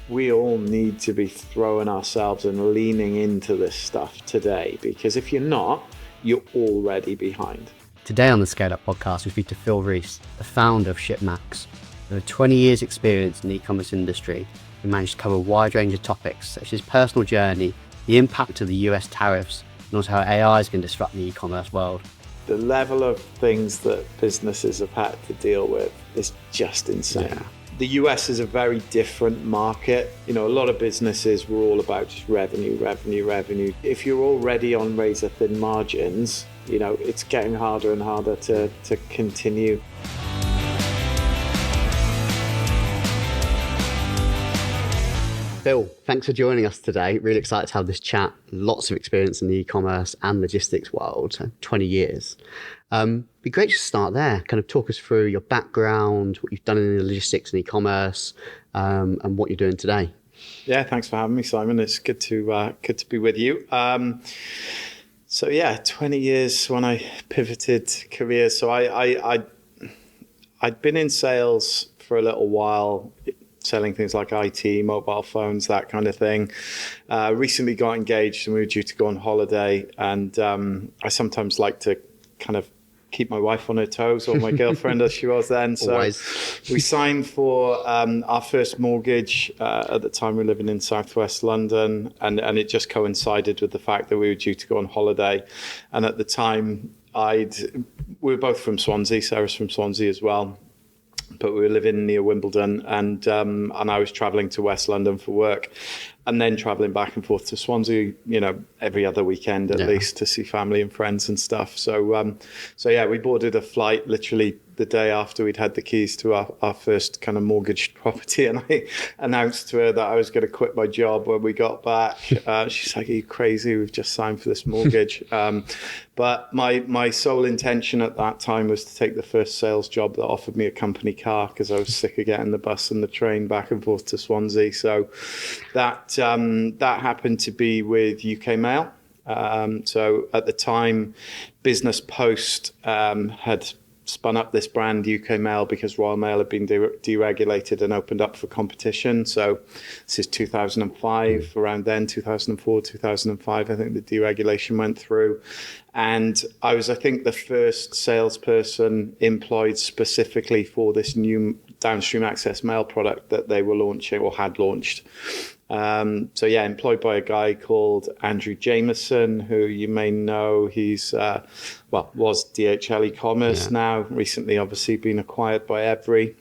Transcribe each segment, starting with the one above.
we all need to be throwing ourselves and leaning into this stuff today, because if you're not, you're already behind. Today on the Scale Up podcast, we speak to Phil Rees, the founder of Shipmax. With over 20 years experience in the e-commerce industry, we managed to cover a wide range of topics such as his personal journey, the impact of the US tariffs, and also how AI is going to disrupt the e-commerce world. The level of things that businesses have had to deal with is just insane. Yeah. The US is a very different market. You know, a lot of businesses were all about just revenue. If you're already on razor thin margins, you know, it's getting harder and harder to continue. Phil, thanks for joining us today. Really excited to have this chat. Lots of experience in the e-commerce and logistics world, 20 years. Be great to start there. Kind of talk us through your background, what you've done in the logistics and e-commerce, and what you're doing today. Yeah, thanks for having me, Simon. It's good to be with you. 20 years when I pivoted careers. So I'd been in sales for a little while, selling things like IT, mobile phones, that kind of thing. Recently got engaged and we were due to go on holiday. And I sometimes like to kind of keep my wife on her toes, or my girlfriend as she was then. So we signed for our first mortgage. At the time we were living in southwest London, and it just coincided with the fact that we were due to go on holiday. And at the time we were both from Swansea, Sarah's from Swansea as well. But we were living near Wimbledon, and I was travelling to West London for work, and then travelling back and forth to Swansea, you know, every other weekend at least, to see family and friends and stuff. So we boarded a flight literally the day after we'd had the keys to our first kind of mortgaged property, and I announced to her that I was going to quit my job when we got back. She's like, "Are you crazy? We've just signed for this mortgage." But my sole intention at that time was to take the first sales job that offered me a company car, because I was sick of getting the bus and the train back and forth to Swansea. So that happened to be with UK Mail. So at the time, Business Post had spun up this brand UK Mail because Royal Mail had been deregulated and opened up for competition. So this is 2005, around then, 2004, 2005, I think the deregulation went through. And I was, I think, the first salesperson employed specifically for this new downstream access mail product that they were launching or had launched. Employed by a guy called Andrew Jameson, who you may know. He's, was DHL eCommerce now, recently obviously been acquired by Every.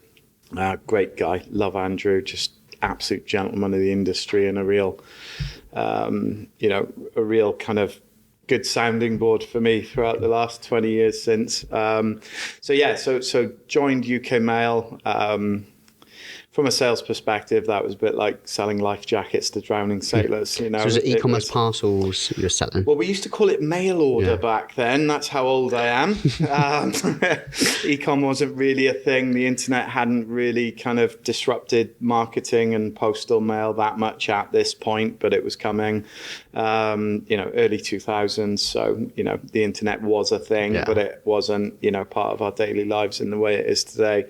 Great guy, love Andrew, just absolute gentleman of the industry, and a real kind of good sounding board for me throughout the last 20 years since. So joined UK Mail. From a sales perspective, that was a bit like selling life jackets to drowning sailors. You know, so was it e-commerce parcels you're selling? Well, we used to call it mail order back then. That's how old I am. E-com wasn't really a thing. The internet hadn't really kind of disrupted marketing and postal mail that much at this point, but it was coming, early 2000s. So, the internet was a thing, but it wasn't, part of our daily lives in the way it is today.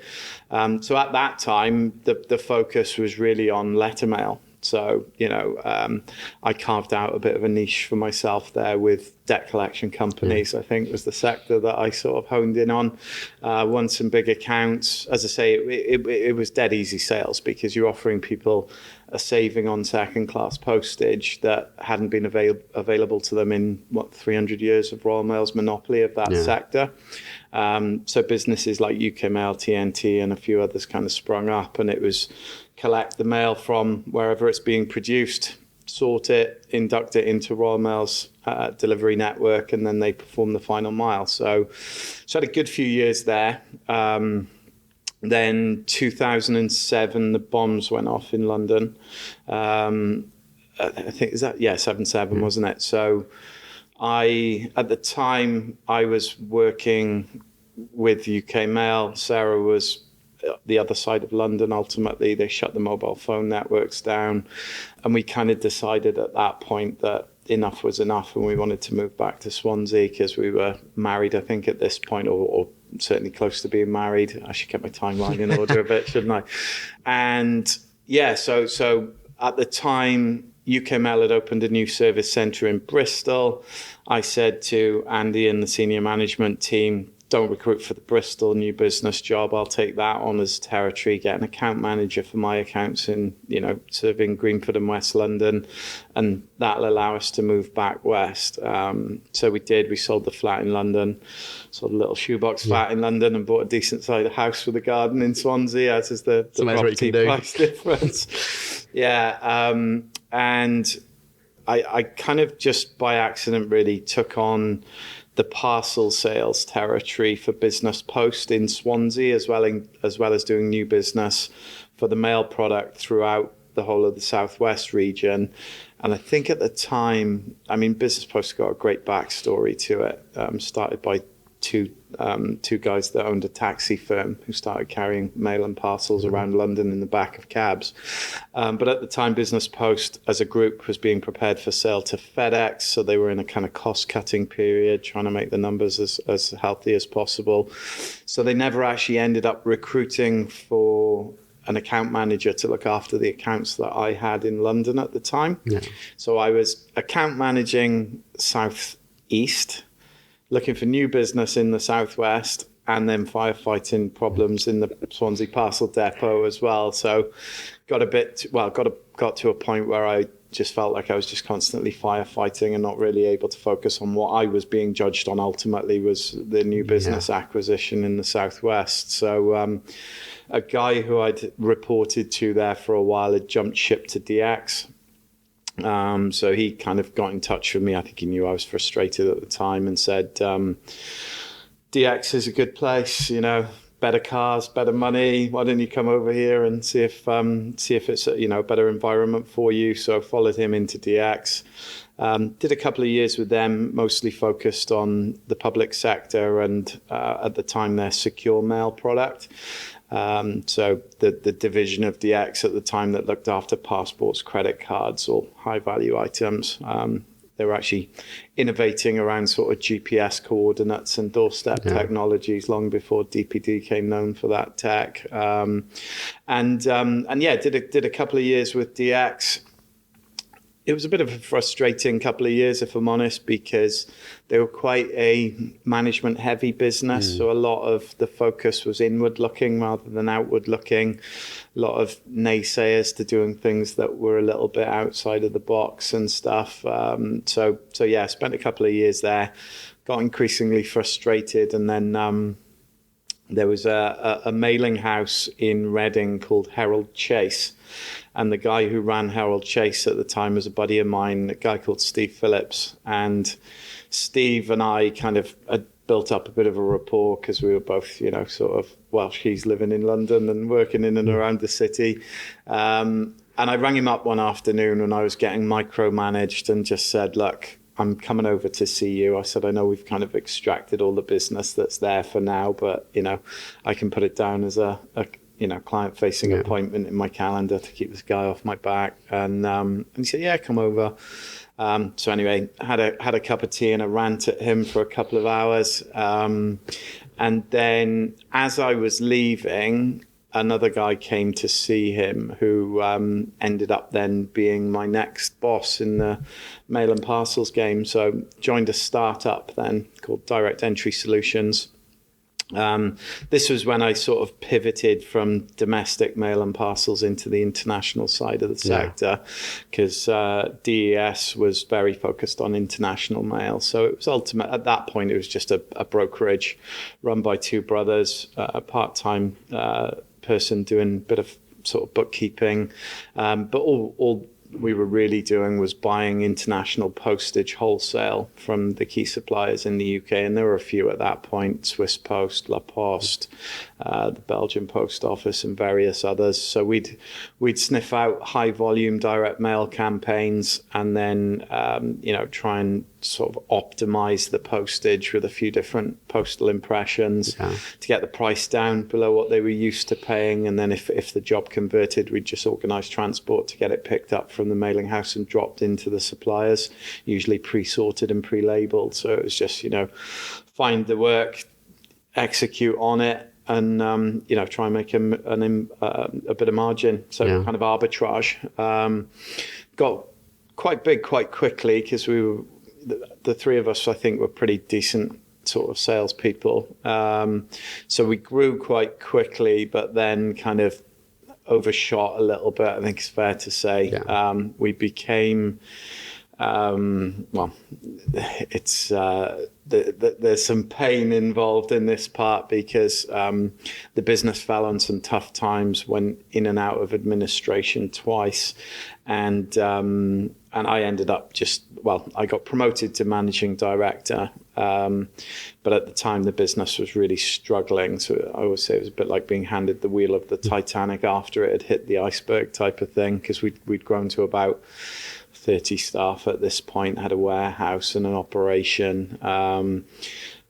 So at that time, the focus was really on letter mail. So, I carved out a bit of a niche for myself there with debt collection companies. I think was the sector that I sort of honed in on. Won some big accounts. As I say, it was dead easy sales, because you're offering people a saving on second class postage that hadn't been available to them in 300 years of Royal Mail's monopoly of that sector. So businesses like UK Mail, TNT, and a few others kind of sprung up, and it was collect the mail from wherever it's being produced, sort it, induct it into Royal Mail's delivery network, and then they perform the final mile. So had a good few years there. Then 2007, the bombs went off in London. I think, 7/7, wasn't it? So at the time, I was working with UK Mail. Sarah was the other side of London. Ultimately, they shut the mobile phone networks down, and we kind of decided at that point that enough was enough, and we wanted to move back to Swansea because we were married, I think, at this point, or certainly close to being married. I should get my timeline in order a bit, shouldn't I? And yeah, so at the time, UK Mail had opened a new service centre in Bristol. I said to Andy and the senior management team, don't recruit for the Bristol new business job. I'll take that on as territory, get an account manager for my accounts in, serving Greenford and West London, and that'll allow us to move back west. So we did. We sold the flat in London, sold a little shoebox flat in London, and bought a decent sized house with a garden in Swansea, as is the property price difference. And I kind of just by accident really took on the parcel sales territory for Business Post in Swansea, as well as doing new business for the mail product throughout the whole of the Southwest region. And I think at the time, Business Post got a great backstory to it. Started by two guys that owned a taxi firm who started carrying mail and parcels around London in the back of cabs. But at the time, Business Post as a group was being prepared for sale to FedEx. So they were in a kind of cost-cutting period, trying to make the numbers as healthy as possible. So they never actually ended up recruiting for an account manager to look after the accounts that I had in London at the time. Yeah. So I was account managing Southeast, looking for new business in the Southwest, and then firefighting problems in the Swansea parcel depot as well. So got to a point where I just felt like I was just constantly firefighting and not really able to focus on what I was being judged on ultimately was the new business acquisition in the Southwest. So a guy who I'd reported to there for a while had jumped ship to DX. So he kind of got in touch with me. I think he knew I was frustrated at the time and said, DX is a good place, better cars, better money. Why don't you come over here and see if it's a better environment for you? So I followed him into DX. Did a couple of years with them, mostly focused on the public sector and at the time their secure mail product. So the division of DX at the time that looked after passports, credit cards, or high value items. They were actually innovating around sort of GPS coordinates and doorstep technologies long before DPD came known for that tech. Did a couple of years with DX. It was a bit of a frustrating couple of years, if I'm honest, because they were quite a management-heavy business. So a lot of the focus was inward-looking rather than outward-looking. A lot of naysayers to doing things that were a little bit outside of the box and stuff. So spent a couple of years there, got increasingly frustrated, and then there was a mailing house in Reading called Herald Chase. And the guy who ran Herald Chase at the time was a buddy of mine, a guy called Steve Phillips. And Steve and I kind of had built up a bit of a rapport because we were both, sort of Welsh living in London and working in and around the city. And I rang him up one afternoon when I was getting micromanaged and just said, look, I'm coming over to see you. I said, I know we've kind of extracted all the business that's there for now, but, I can put it down as a client-facing appointment in my calendar to keep this guy off my back. And he said, yeah, come over. So anyway, had a cup of tea and a rant at him for a couple of hours. And then as I was leaving, another guy came to see him who ended up then being my next boss in the mail and parcels game. So joined a startup then called Direct Entry Solutions. This was when I sort of pivoted from domestic mail and parcels into the international side of the sector, because DES was very focused on international mail. So it was at that point, it was just a brokerage run by two brothers, a part-time person doing a bit of sort of bookkeeping. But all we were really doing was buying international postage wholesale from the key suppliers in the UK, and there were a few at that point: Swiss Post, La Poste, the Belgian Post Office, and various others. So we'd sniff out high volume direct mail campaigns, and then try and sort of optimize the postage with a few different postal impressions to get the price down below what they were used to paying. And then if the job converted, we'd just organize transport to get it picked up from the mailing house and dropped into the suppliers, usually pre-sorted and pre-labeled. So it was just, find the work, execute on it, try and make a bit of margin. So kind of arbitrage. Got quite big quite quickly because the three of us, I think, were pretty decent sort of salespeople. So we grew quite quickly, but then kind of overshot a little bit, I think it's fair to say. We became, it's there's some pain involved in this part because the business fell on some tough times, went in and out of administration twice, and I ended up I got promoted to managing director. But at the time, the business was really struggling. So I always say it was a bit like being handed the wheel of the Titanic after it had hit the iceberg type of thing, because we'd grown to about 30 staff at this point, had a warehouse and an operation.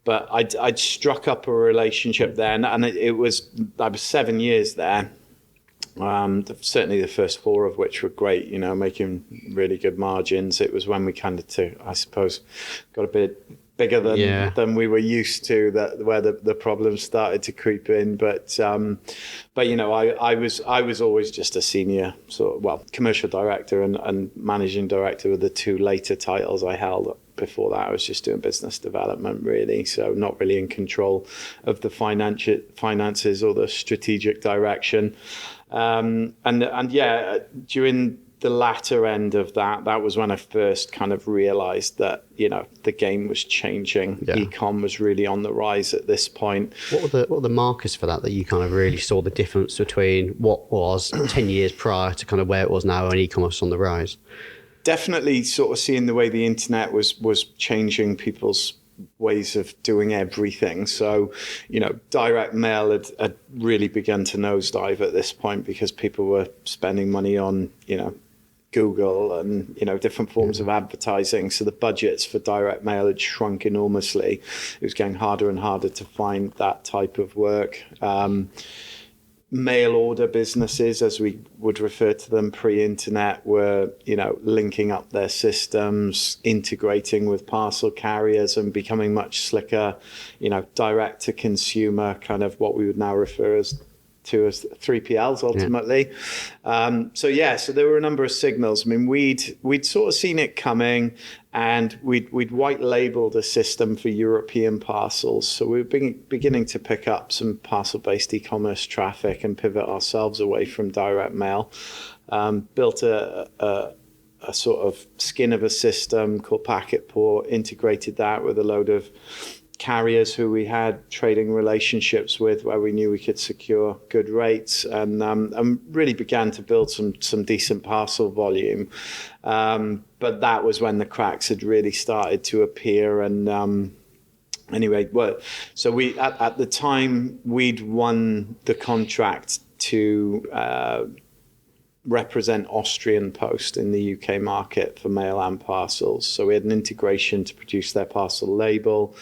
But I'd struck up a relationship then, and I was 7 years there. Certainly the first 4 of which were great, making really good margins. It was when we kind of, I suppose, got a bit bigger than we were used to, where the problems started to creep in. But I was always just a senior commercial director and managing director were the 2 later titles I held. Before that, I was just doing business development, really. So not really in control of the finances or the strategic direction. During the latter end of that was when I first kind of realized that, the game was changing. eCom was really on the rise at this point. What were the markers for that you kind of really saw the difference between what was 10 years prior to kind of where it was now and e-commerce on the rise? Definitely sort of seeing the way the internet was changing people's ways of doing everything. So, direct mail had really begun to nosedive at this point because people were spending money on, Google and, different forms of advertising. So the budgets for direct mail had shrunk enormously. It was getting harder and harder to find that type of work. Mail order businesses, as we would refer to them pre-internet, were, linking up their systems, integrating with parcel carriers and becoming much slicker, direct to consumer, kind of what we would now refer to as 3PLs ultimately. So there were a number of signals. I mean, we'd sort of seen it coming, and we'd white labeled a system for European parcels. So we were beginning to pick up some parcel-based e-commerce traffic and pivot ourselves away from direct mail. Built a sort of skin of a system called Packetport, integrated that with a load of carriers who we had trading relationships with, where we knew we could secure good rates, and really began to build some decent parcel volume. But that was when the cracks had really started to appear. And so we at the time we'd won the contract to represent Austrian Post in the UK market for mail and parcels. So we had an integration to produce their parcel label.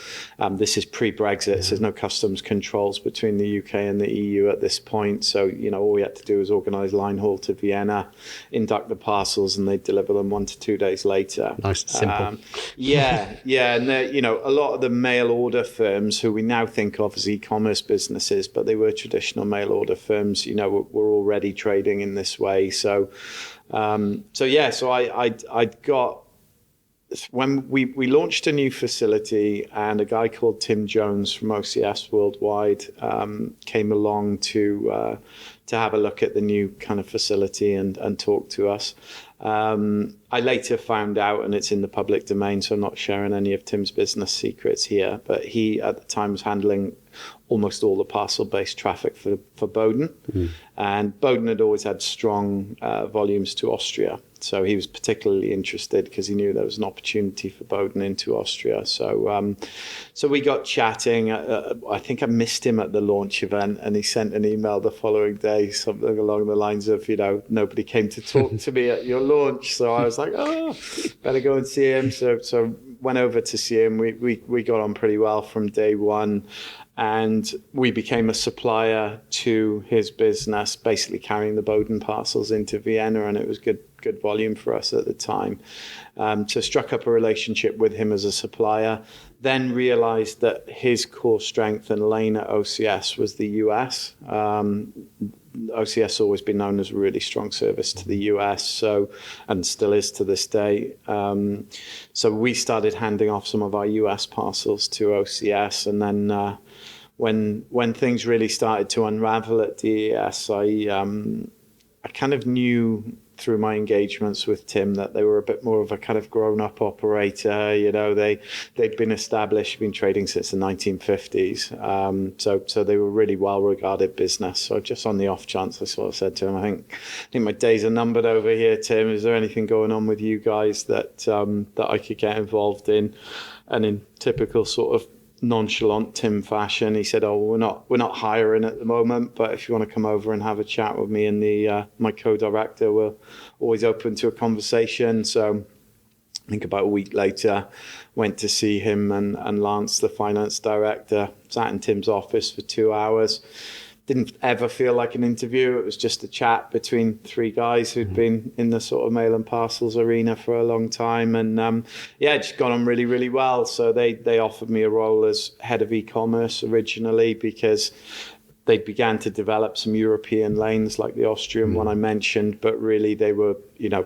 This is pre-Brexit, so there's no customs controls between the UK and the EU at this point. So, all we had to do was organise line haul to Vienna, induct the parcels, and they'd deliver them 1 to 2 days later. Nice, simple. And a lot of the mail order firms, who we now think of as e-commerce businesses, but they were traditional mail order firms, were already trading in this way. So I'd got, when we launched a new facility, and a guy called Tim Jones from OCS Worldwide came along to have a look at the new kind of facility and talk to us. I later found out, and it's in the public domain, so I'm not sharing any of Tim's business secrets here, but he at the time was handling almost all the parcel-based traffic for Bowden. And Bowden had always had strong volumes to Austria. So he was particularly interested because he knew there was an opportunity for Bowden into Austria. So we got chatting. I think I missed him at the launch event, and he sent an email the following day, something along the lines of, nobody came to talk to me at your launch. So I was like, better go and see him. So went over to see him. We got on pretty well from day one. and we became a supplier to his business, basically carrying the Bowden parcels into Vienna, and it was good volume for us at the time. So struck up a relationship with him as a supplier, then realized that his core strength and lane at OCS was the US. OCS has always been known as a really strong service to the US, so, and still is to this day. So we started handing off some of our US parcels to OCS, and then when things really started to unravel at DES, I kind of knew through my engagements with Tim that they were a bit more of a kind of grown-up operator. You know, they'd been established, been trading since the 1950s. So they were really well-regarded business. So just on the off chance, I sort of said to him, I think my days are numbered over here, Tim. Is there anything going on with you guys that I could get involved in? And in typical sort of nonchalant Tim fashion, he said, we're not hiring at the moment, but if you want to come over and have a chat with me and my co-director, we're always open to a conversation. So I think about a week later, went to see him and Lance, the finance director, sat in Tim's office for 2 hours. Didn't ever feel like an interview. It was just a chat between three guys who'd been in the sort of mail and parcels arena for a long time. And it just got on really, really well. So they offered me a role as head of e-commerce originally, because they began to develop some European lanes like the Austrian one I mentioned, but really they were,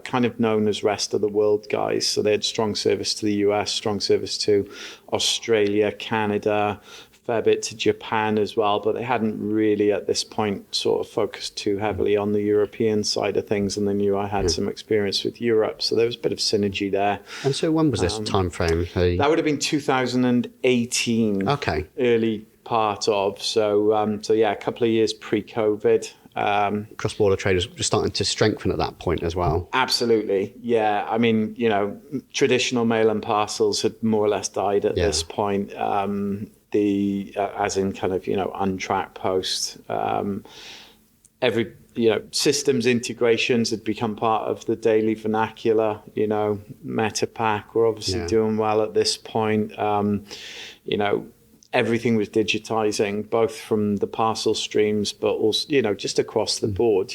kind of known as rest of the world guys. So they had strong service to the US, strong service to Australia, Canada, fair bit to Japan as well, but they hadn't really at this point sort of focused too heavily on the European side of things, and they knew I had some experience with Europe, so there was a bit of synergy there. And so when was this time frame? That would have been 2018. Okay. Early part of, so a couple of years pre-COVID. Cross-border trade was just starting to strengthen at that point as well. Absolutely, yeah. I mean, traditional mail and parcels had more or less died at this point. As in kind of, untracked post. Every, systems integrations had become part of the daily vernacular. Metapack, we're obviously doing well at this point. Everything was digitizing, both from the parcel streams, but also, just across the board,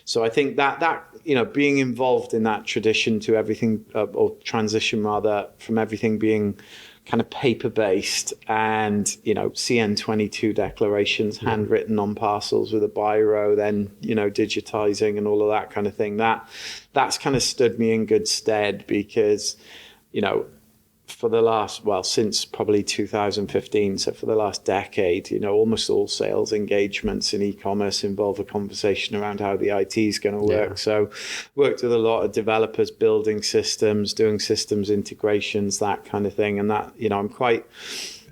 So I think that being involved in that tradition to everything, or transition rather, from everything being kind of paper-based and, CN22 declarations handwritten on parcels with a biro, then, digitizing and all of that kind of thing. That's kind of stood me in good stead because, for the last, since probably 2015, so for the last decade, almost all sales engagements in e-commerce involve a conversation around how the IT is going to work. So worked with a lot of developers building systems, doing systems integrations, that kind of thing. And that, I'm quite...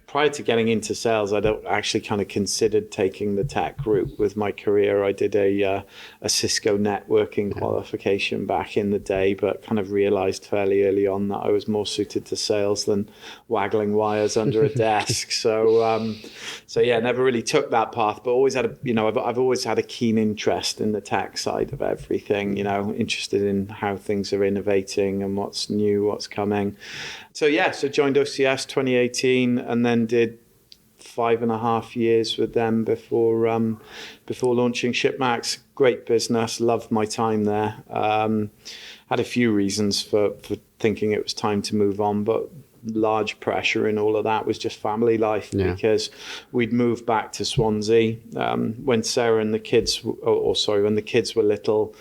Prior to getting into sales, I don't actually kind of considered taking the tech route with my career. I did a Cisco networking qualification back in the day, but kind of realized fairly early on that I was more suited to sales than waggling wires under a desk. So never really took that path, but always had I've always had a keen interest in the tech side of everything, interested in how things are innovating and what's new, what's coming. So joined OCS 2018 and then did 5.5 years with them before launching Shipmax. Great business, loved my time there. Had a few reasons for thinking it was time to move on, but large pressure in all of that was just family life because we'd moved back to Swansea when Sarah and the kids, when the kids were little.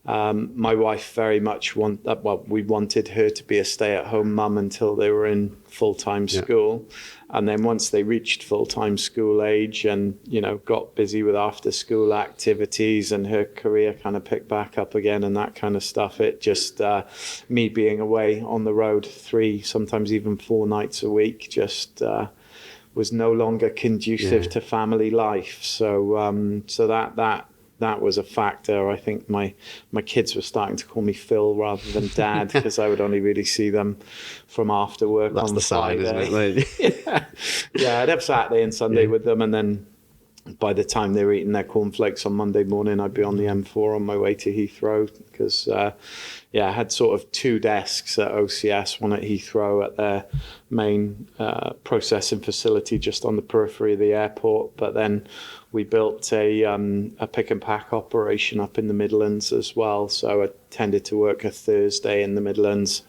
My wife very much we wanted her to be a stay-at-home mum until they were in full-time school. And then once they reached full-time school age and, got busy with after-school activities and her career kind of picked back up again and that kind of stuff, it just, me being away on the road 3, sometimes even 4 nights a week, just was no longer conducive to family life. So that was a factor. I think my kids were starting to call me Phil rather than Dad because I would only really see them from after work. That's on the Friday. Sign, isn't it? I'd have Saturday and Sunday with them, and then by the time they were eating their cornflakes on Monday morning, I'd be on the M4 on my way to Heathrow because, I had sort of 2 desks at OCS, one at Heathrow at their main processing facility just on the periphery of the airport. But then we built a pick and pack operation up in the Midlands as well. So I tended to work a Thursday in the Midlands.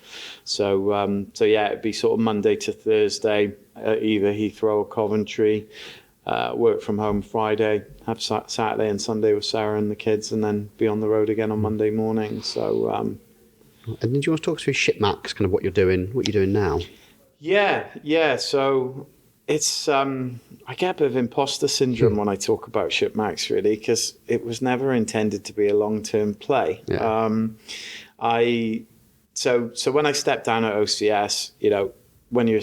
So it'd be sort of Monday to Thursday, either Heathrow or Coventry. Work from home Friday, have Saturday and Sunday with Sarah and the kids, and then be on the road again on Monday morning. So, and then do you want to talk through Shipmax, kind of what you're doing now? Yeah. So it's I get a bit of imposter syndrome when I talk about Shipmax, really, because it was never intended to be a long-term play. Yeah. So when I stepped down at OCS, when you're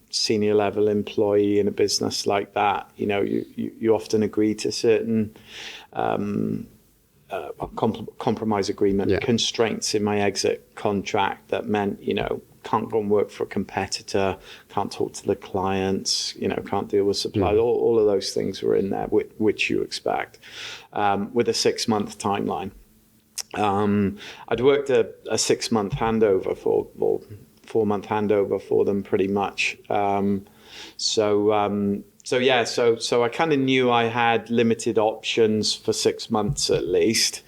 senior level employee in a business like that, you often agree to certain compromise agreement constraints in my exit contract that meant, can't go and work for a competitor, can't talk to the clients, can't deal with suppliers. All of those things were in there, which you expect, with a 6-month timeline. I'd worked a 6-month handover or 4-month handover for them pretty much. So I kind of knew I had limited options for 6 months at least.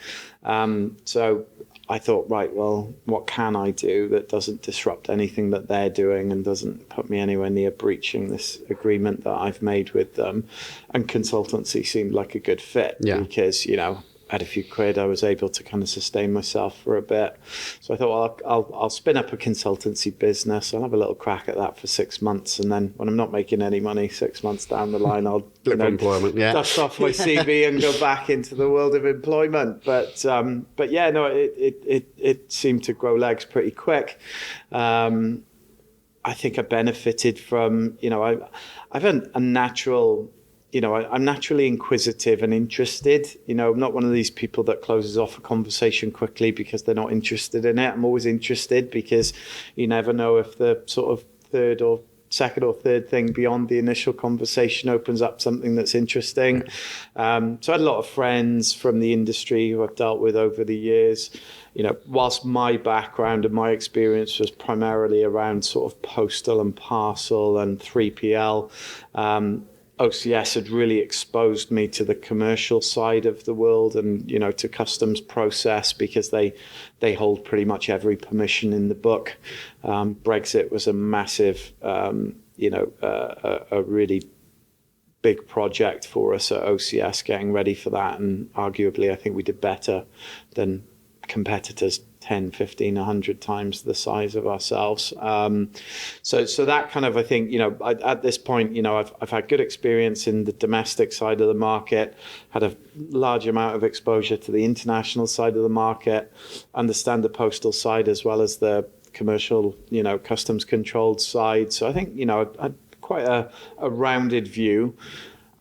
So I thought, right, well, what can I do that doesn't disrupt anything that they're doing and doesn't put me anywhere near breaching this agreement that I've made with them? And consultancy seemed like a good fit because, I had a few quid. I was able to kind of sustain myself for a bit. So I thought, well, I'll spin up a consultancy business. I'll have a little crack at that for 6 months. And then when I'm not making any money 6 months down the line, I'll dust off my CV and go back into the world of employment. But it seemed to grow legs pretty quick. I think I benefited from, I've a natural... I'm naturally inquisitive and interested. I'm not one of these people that closes off a conversation quickly because they're not interested in it. I'm always interested because you never know if the sort of second or third thing beyond the initial conversation opens up something that's interesting. So I had a lot of friends from the industry who I've dealt with over the years. Whilst my background and my experience was primarily around sort of postal and parcel and 3PL, OCS had really exposed me to the commercial side of the world and, to customs process because they hold pretty much every permission in the book. Brexit was a massive, a really big project for us at OCS, getting ready for that. And arguably, I think we did better than competitors 10, 15, 100 times the size of ourselves. So that kind of, I think, at this point, I've had good experience in the domestic side of the market, had a large amount of exposure to the international side of the market, understand the postal side as well as the commercial, customs controlled side. So I think, I'd quite a rounded view.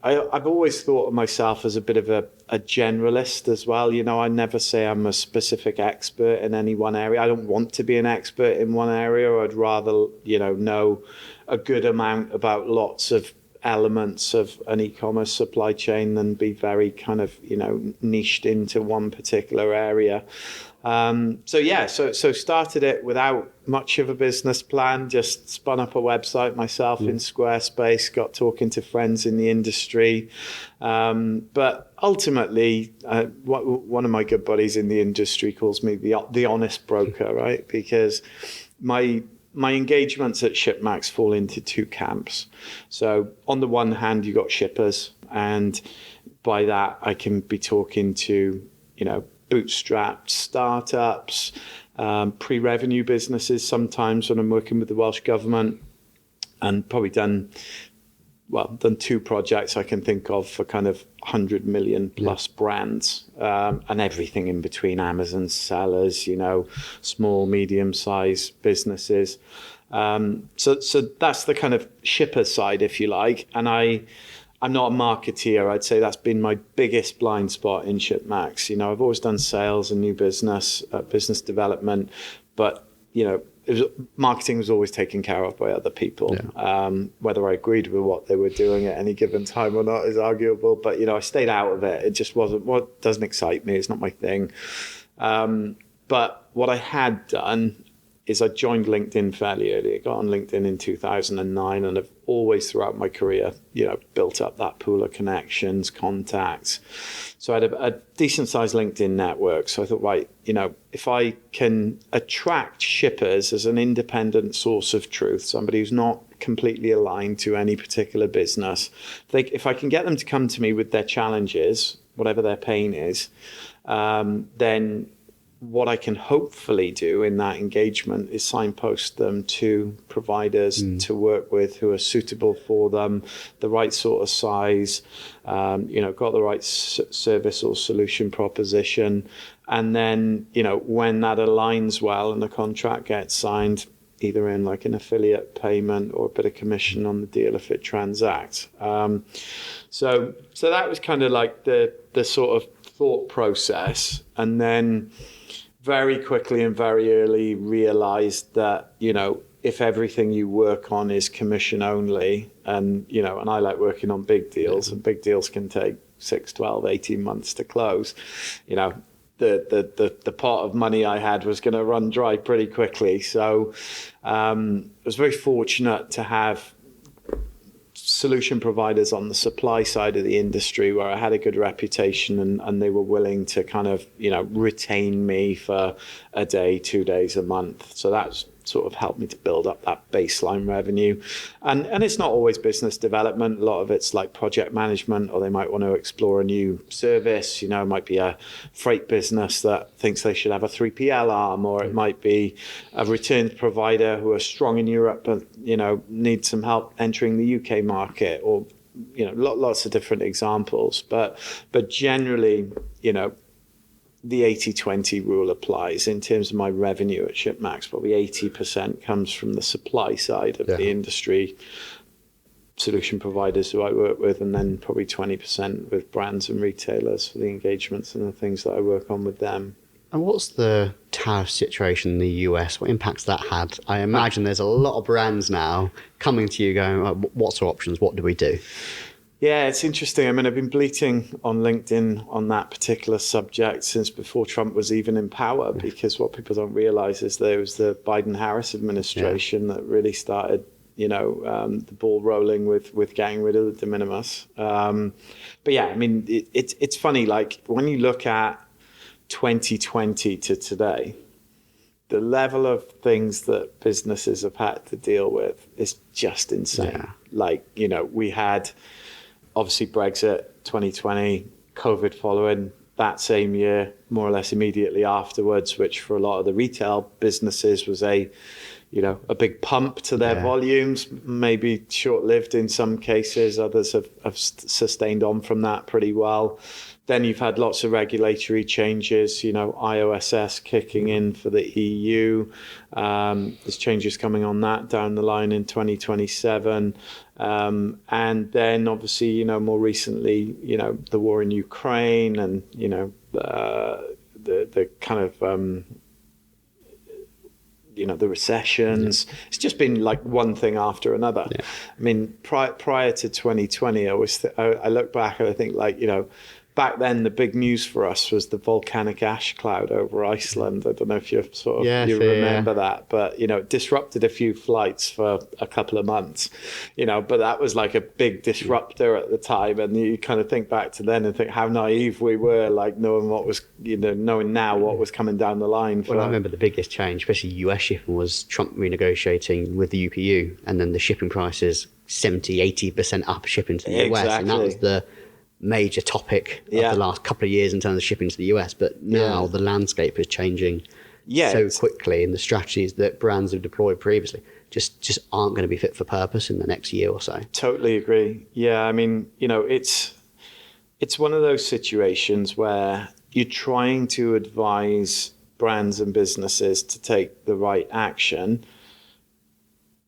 I've always thought of myself as a bit of a generalist as well. I never say I'm a specific expert in any one area. I don't want to be an expert in one area. I'd rather, know a good amount about lots of elements of an e-commerce supply chain than be very kind of, niched into one particular area. So started it without much of a business plan, just spun up a website myself in Squarespace, got talking to friends in the industry. But ultimately, one of my good buddies in the industry calls me the honest broker, right? Because my engagements at Shipmax fall into 2 camps. So on the one hand, you got shippers, and by that I can be talking to, bootstrapped startups, pre-revenue businesses sometimes when I'm working with the Welsh government, and probably done 2 projects I can think of for kind of 100 million plus brands, and everything in between, Amazon sellers, small, medium-sized businesses. So that's the kind of shipper side, if you like. And I'm not a marketeer. I'd say that's been my biggest blind spot in Shipmax. I've always done sales and new business, business development, but marketing was always taken care of by other people. Yeah. Whether I agreed with what they were doing at any given time or not is arguable. But I stayed out of it. It just wasn't. What doesn't excite me. It's not my thing. But what I had done is I joined LinkedIn fairly early. I got on LinkedIn in 2009, and I've always throughout my career, built up that pool of connections, contacts. So I had a decent sized LinkedIn network. So I thought, right, if I can attract shippers as an independent source of truth, somebody who's not completely aligned to any particular business, if I can get them to come to me with their challenges, whatever their pain is, then what I can hopefully do in that engagement is signpost them to providers to work with who are suitable for them, the right sort of size, got the right service or solution proposition. And then, when that aligns well and the contract gets signed, either in like an affiliate payment or a bit of commission on the deal if it transacts. So that was kind of like the sort of thought process. And then very quickly and very early realized that, if everything you work on is commission only, and I like working on big deals, and big deals can take 6, 12, 18 months to close, the pot of money I had was going to run dry pretty quickly. So I was very fortunate to have solution providers on the supply side of the industry where I had a good reputation, and they were willing to kind of, retain me for a day, 2 days, a month. So that's sort of helped me to build up that baseline revenue. And it's not always business development. A lot of it's like project management, or they might want to explore a new service. It might be a freight business that thinks they should have a 3PL arm, or it might be a returns provider who are strong in Europe but, need some help entering the UK market, or, lots of different examples. But generally, the 80-20 rule applies in terms of my revenue at Shipmax. Probably 80% comes from the supply side of the industry, solution providers who I work with, and then probably 20% with brands and retailers for the engagements and the things that I work on with them. And what's the tariff situation in the US? What impacts that had? I imagine there's a lot of brands now coming to you going, what's our options? What do we do? Yeah, it's interesting. I mean, I've been bleating on LinkedIn on that particular subject since before Trump was even in power, because what people don't realize is there was the Biden-Harris administration that really started, the ball rolling with getting rid of the de minimis. But yeah, I mean, it's funny, like when you look at 2020 to today, the level of things that businesses have had to deal with is just insane. Yeah. Like, we had obviously Brexit 2020, COVID following that same year, more or less immediately afterwards, which for a lot of the retail businesses was a big pump to their volumes, maybe short-lived in some cases. Others have sustained on from that pretty well. Then you've had lots of regulatory changes, IOSS kicking in for the EU. There's changes coming on that down the line in 2027. And then obviously, more recently, the war in Ukraine and, the kind of, the recessions. Yeah. It's just been like one thing after another. Yeah. I mean, prior to 2020, I look back and I think back then, the big news for us was the volcanic ash cloud over Iceland. I don't know if you remember that, but it disrupted a few flights for a couple of months. But that was like a big disruptor at the time, and you kind of think back to then and think how naive we were, like knowing what was, knowing now what was coming down the line. Well, I remember the biggest change, especially US shipping, was Trump renegotiating with the UPU, and then the shipping prices 70-80% up shipping to the US, and that was the major topic of the last couple of years in terms of shipping to the US. But now the landscape is changing so quickly, and the strategies that brands have deployed previously just aren't going to be fit for purpose in the next year or so. Totally agree. Yeah, I mean, it's one of those situations where you're trying to advise brands and businesses to take the right action,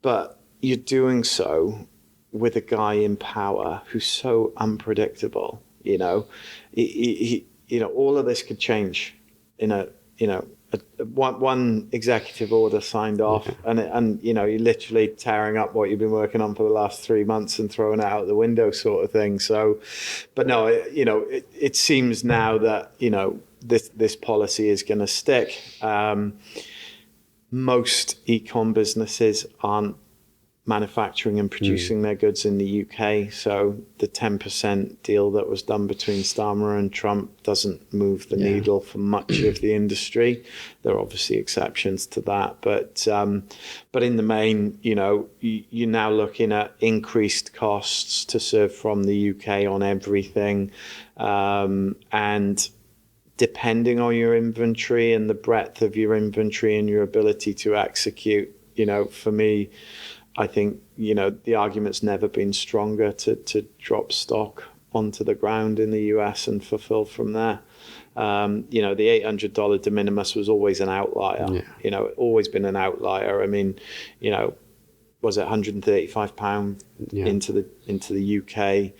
but you're doing so with a guy in power who's so unpredictable. He all of this could change in a one executive order signed off, and you're literally tearing up what you've been working on for the last 3 months and throwing it out the window, sort of thing. So, but no, it seems now that this policy is going to stick. Most e-com businesses aren't manufacturing and producing their goods in the UK. So the 10% deal that was done between Starmer and Trump doesn't move the needle for much of the industry. There are obviously exceptions to that, but in the main, you're now looking at increased costs to serve from the UK on everything, and depending on your inventory and the breadth of your inventory and your ability to execute, for me, I think, the argument's never been stronger to drop stock onto the ground in the US and fulfill from there. The $800 de minimis was always an outlier, always been an outlier. I mean, was it £135 into the UK,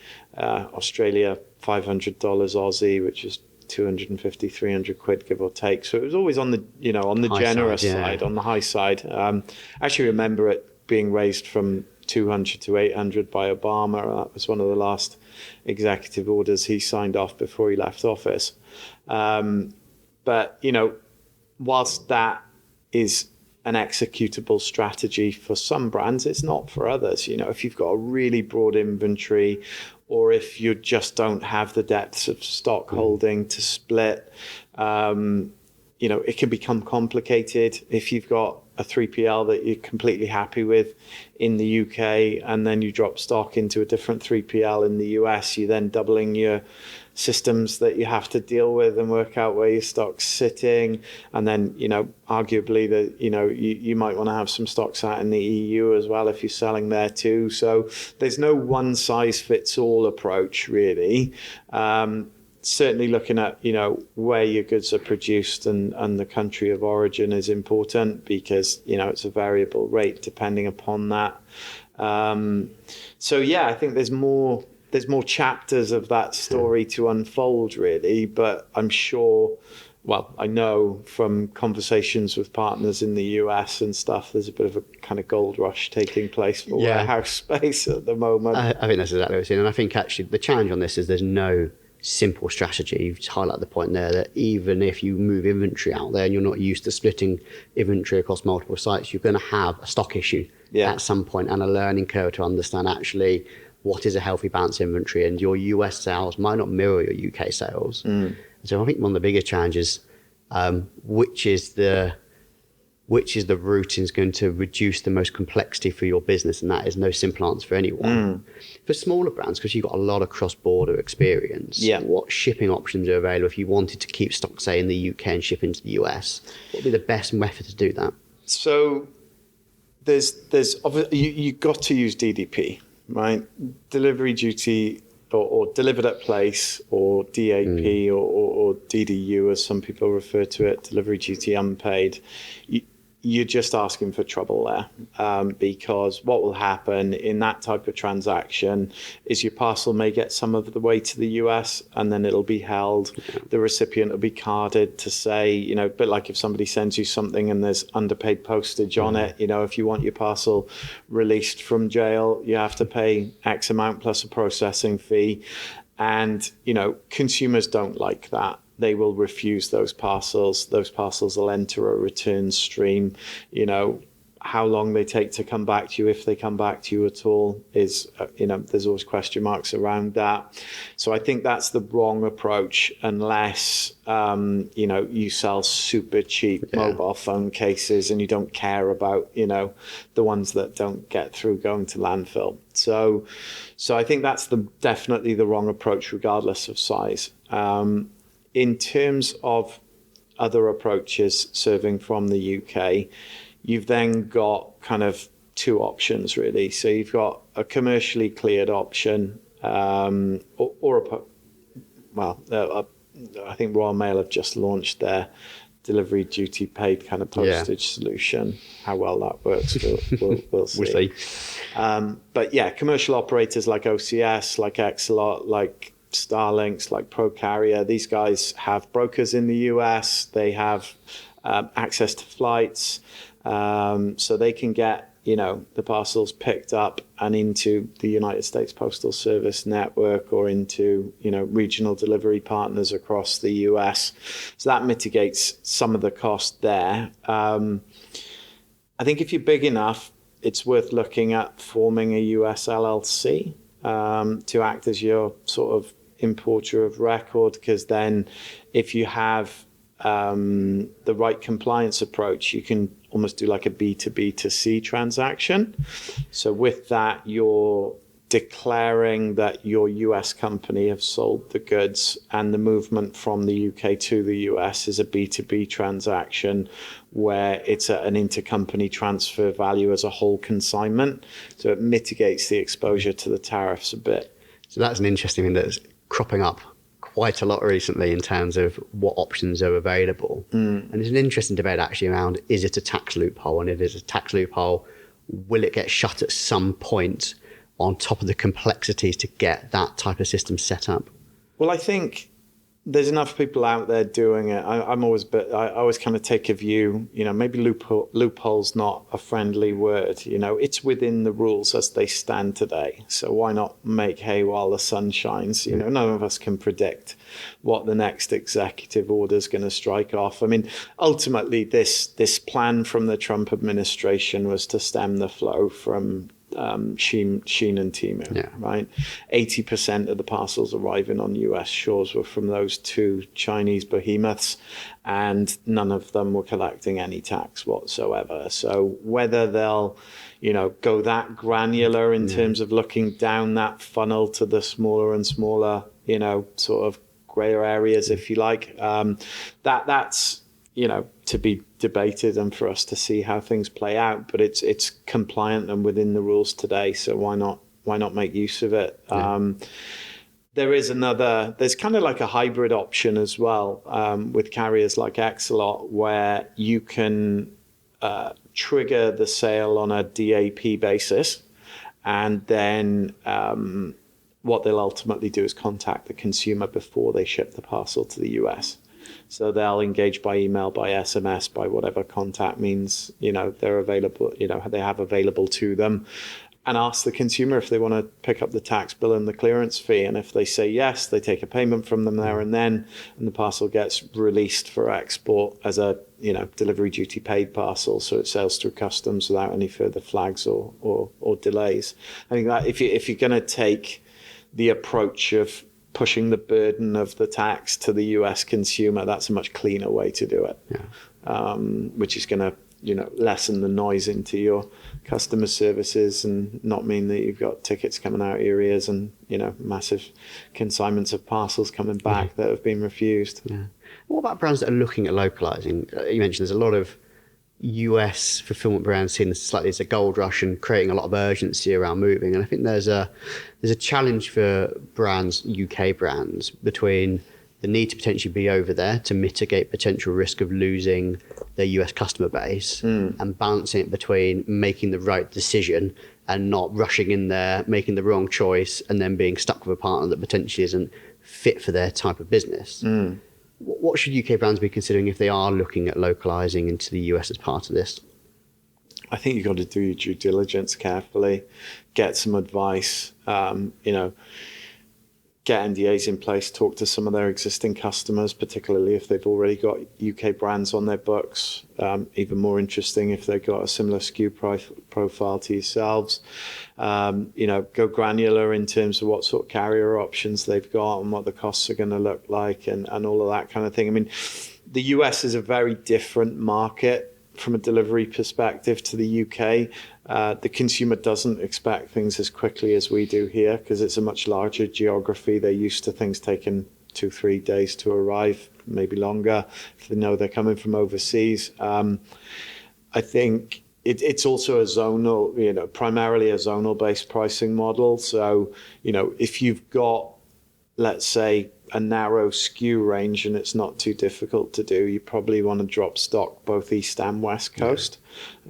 Australia, $500 Aussie, which is 250, 300 quid, give or take. So it was always on the high generous side, on the high side. I actually remember it being raised from 200 to 800 by Obama. That was one of the last executive orders he signed off before he left office. But, whilst that is an executable strategy for some brands, it's not for others. If you've got a really broad inventory, or if you just don't have the depths of stock holding to split, it can become complicated. If you've got a 3PL that you're completely happy with in the UK, and then you drop stock into a different 3PL in the US, you're then doubling your systems that you have to deal with and work out where your stock's sitting. And then, arguably that, you might want to have some stock sat in the EU as well if you're selling there too. So there's no one size fits all approach really. Certainly looking at, where your goods are produced and the country of origin is important, because, it's a variable rate depending upon that. I think there's more chapters of that story to unfold really, but I'm sure, I know from conversations with partners in the US and stuff, there's a bit of a kind of gold rush taking place for warehouse space at the moment. I think that's exactly what I'm saying. And I think actually the challenge on this is there's no simple strategy. You've just highlighted the point there that even if you move inventory out there and you're not used to splitting inventory across multiple sites, you're going to have a stock issue at some point and a learning curve to understand actually what is a healthy balanced inventory, and your US sales might not mirror your UK sales. So I think one of the biggest challenges, which is the route is going to reduce the most complexity for your business, and that is no simple answer for anyone. For smaller brands, because you've got a lot of cross-border experience, what shipping options are available if you wanted to keep stock, say, in the UK and ship into the US? What would be the best method to do that? So there's you've got to use DDP, right? Delivery duty or delivered at place, or DAP or DDU as some people refer to it, delivery duty unpaid. You're just asking for trouble there, because what will happen in that type of transaction is your parcel may get some of the way to the US and then it'll be held. The recipient will be carded to say, a bit like if somebody sends you something and there's underpaid postage on it, if you want your parcel released from jail, you have to pay X amount plus a processing fee. And, consumers don't like that. They will refuse those parcels. Those parcels will enter a return stream. How long they take to come back to you, if they come back to you at all, is, there's always question marks around that. So I think that's the wrong approach unless, you sell super cheap mobile phone cases and you don't care about, the ones that don't get through going to landfill. So I think that's definitely the wrong approach regardless of size. In terms of other approaches serving from the UK, you've then got kind of two options really. So you've got a commercially cleared option, I think Royal Mail have just launched their delivery duty paid kind of postage solution. How well that works, we'll see. We'll see. But commercial operators like OCS, like Exelot, like Starlinks, like ProCarrier, these guys have brokers in the US. They have access to flights, so they can get, the parcels picked up and into the United States Postal Service network or into, regional delivery partners across the US. So that mitigates some of the cost there. I think if you're big enough, it's worth looking at forming a US LLC to act as your sort of importer of record, because then if you have the right compliance approach, you can almost do like a B2B to C transaction. So with that, you're declaring that your US company have sold the goods, and the movement from the UK to the US is a B2B transaction where it's an intercompany transfer value as a whole consignment. So it mitigates the exposure to the tariffs a bit. So that's an interesting thing that's cropping up quite a lot recently in terms of what options are available. And there's an interesting debate actually around, is it a tax loophole? And if it's a tax loophole, will it get shut at some point on top of the complexities to get that type of system set up? Well, I think there's enough people out there doing it. I always kind of take a view, maybe loophole's not a friendly word. It's within the rules as they stand today. So why not make hay while the sun shines? None of us can predict what the next executive order is going to strike off. I mean, ultimately, this plan from the Trump administration was to stem the flow from Shein and Temu, right? 80% of the parcels arriving on US shores were from those two Chinese behemoths, and none of them were collecting any tax whatsoever. So whether they'll, go that granular in terms of looking down that funnel to the smaller and smaller, sort of grayer areas, if you like, that's to be debated and for us to see how things play out. But it's compliant and within the rules today, so why not make use of it? There's kind of like a hybrid option as well with carriers like Exelot, where you can trigger the sale on a DAP basis, and then what they'll ultimately do is contact the consumer before they ship the parcel to the US. So they'll engage by email, by SMS, by whatever contact means, they're available, they have available to them, and ask the consumer if they want to pick up the tax bill and the clearance fee. And if they say yes, they take a payment from them there and then, and the parcel gets released for export as a, delivery duty paid parcel. So it sails through customs without any further flags or delays. I think that if you're going to take the approach of pushing the burden of the tax to the US consumer, that's a much cleaner way to do it, which is going to, lessen the noise into your customer services and not mean that you've got tickets coming out of your ears and, massive consignments of parcels coming back that have been refused. What about brands that are looking at localizing? You mentioned there's a lot of US fulfillment brands seeing this slightly as a gold rush and creating a lot of urgency around moving. And I think there's a challenge for brands, UK brands, between the need to potentially be over there to mitigate potential risk of losing their US customer base and balancing it between making the right decision and not rushing in there, making the wrong choice, and then being stuck with a partner that potentially isn't fit for their type of business. What should UK brands be considering if they are looking at localizing into the US as part of this? I think you've got to do your due diligence carefully, get some advice, get NDAs in place, talk to some of their existing customers, particularly if they've already got UK brands on their books. Even more interesting if they've got a similar SKU profile to yourselves. Go granular in terms of what sort of carrier options they've got and what the costs are going to look like and all of that kind of thing. I mean, the US is a very different market from a delivery perspective to the UK. The consumer doesn't expect things as quickly as we do here because it's a much larger geography. They're used to things taking 2-3 days to arrive, maybe longer, if they know they're coming from overseas. I think it's also a zonal, primarily a zonal based pricing model. So, if you've got, let's say, a narrow SKU range and it's not too difficult to do, you probably want to drop stock both east and west coast,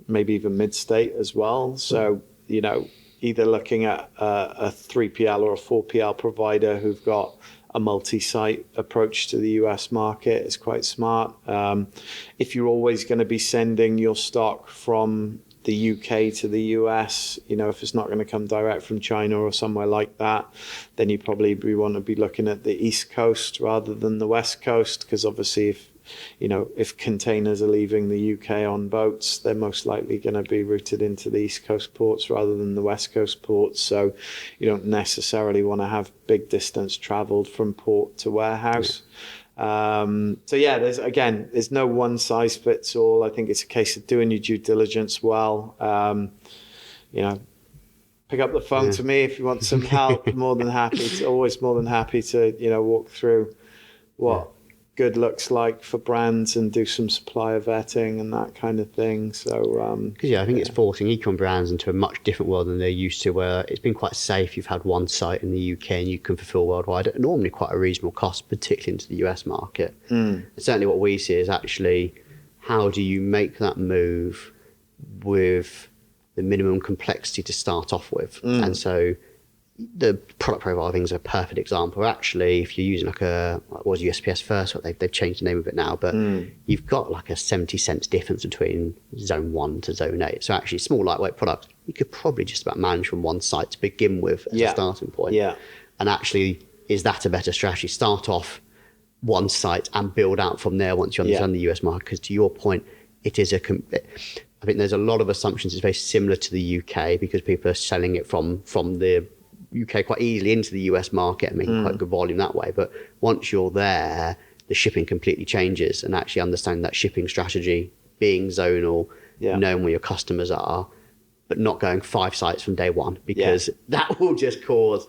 maybe even mid-state as well. So, either looking at a 3PL or a 4PL provider who've got a multi-site approach to the US market is quite smart. If you're always going to be sending your stock from the UK to the US, if it's not going to come direct from China or somewhere like that, then you probably want to be looking at the East Coast rather than the West Coast, because obviously if containers are leaving the UK on boats, they're most likely going to be routed into the East Coast ports rather than the West Coast ports. So you don't necessarily want to have big distance traveled from port to warehouse. There's no one size fits all. I think it's a case of doing your due diligence well. Pick up the phone to me if you want some help. Always more than happy to walk through what good looks like for brands and do some supplier vetting and that kind of thing. So I think it's forcing ecom brands into a much different world than they're used to, where it's been quite safe. You've had one site in the UK and you can fulfill worldwide at normally quite a reasonable cost, particularly into the US market. And certainly what we see is actually, how do you make that move with the minimum complexity to start off with? And so the product profile things are a perfect example. Actually, if you're using what was USPS first, they've changed the name of it now, but you've got like a 70 cents difference between zone 1 to zone 8. So actually, small lightweight product you could probably just about manage from one site to begin with as a starting point. And actually, is that a better strategy? Start off one site and build out from there once you understand the US market. Because to your point, it is I think there's a lot of assumptions it's very similar to the UK, because people are selling it from the UK quite easily into the US market and making quite good volume that way. But once you're there, the shipping completely changes, and actually understanding that shipping strategy, being zonal, knowing where your customers are, but not going 5 sites from day one, because that will just cause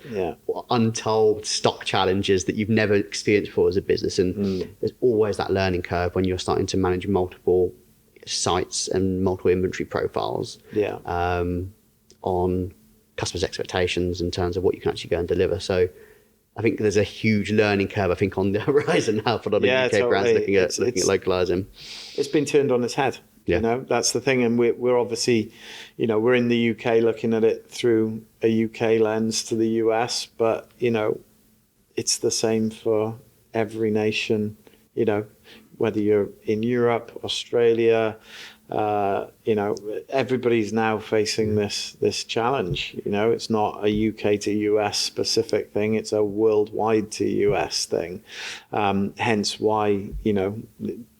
untold stock challenges that you've never experienced before as a business. And there's always that learning curve when you're starting to manage multiple sites and multiple inventory profiles on customers' expectations in terms of what you can actually go and deliver. So I think there's a huge learning curve, I think, on the horizon now for a lot of UK brands looking at localizing. It's been turned on its head. That's the thing. And we're obviously, we're in the UK looking at it through a UK lens to the US, but, it's the same for every nation, whether you're in Europe, Australia, everybody's now facing this challenge. It's not a UK to US specific thing, it's a worldwide to US thing. Hence why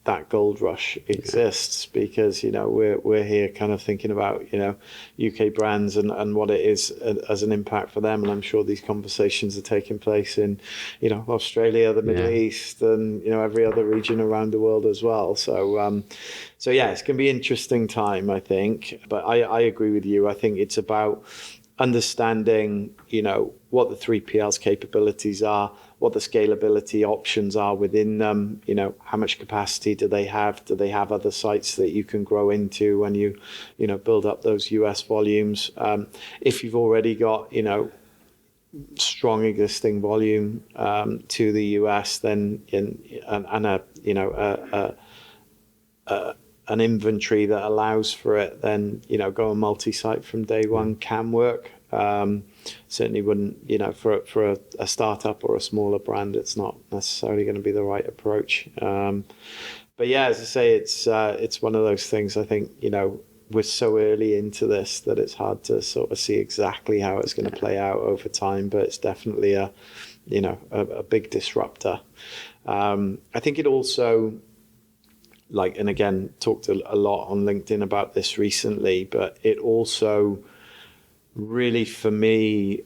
that gold rush exists, because we're here kind of thinking about UK brands and what it is as an impact for them. And I'm sure these conversations are taking place in Australia, the Middle East, and every other region around the world as well. So it's going to be an interesting time, I think. But I agree with you. I think it's about understanding what the 3PL's capabilities are, what the scalability options are within them, how much capacity do they have other sites that you can grow into when you build up those US volumes. If you've already got strong existing volume to the US, then an inventory that allows for it, then go on multi-site from day one can work. Certainly wouldn't, for a startup or a smaller brand, it's not necessarily going to be the right approach. But as I say, it's one of those things. I think we're so early into this that it's hard to sort of see exactly how it's going to play out over time. But it's definitely a big disruptor. I think it also, and again, talked a lot on LinkedIn about this recently, but it also really, for me,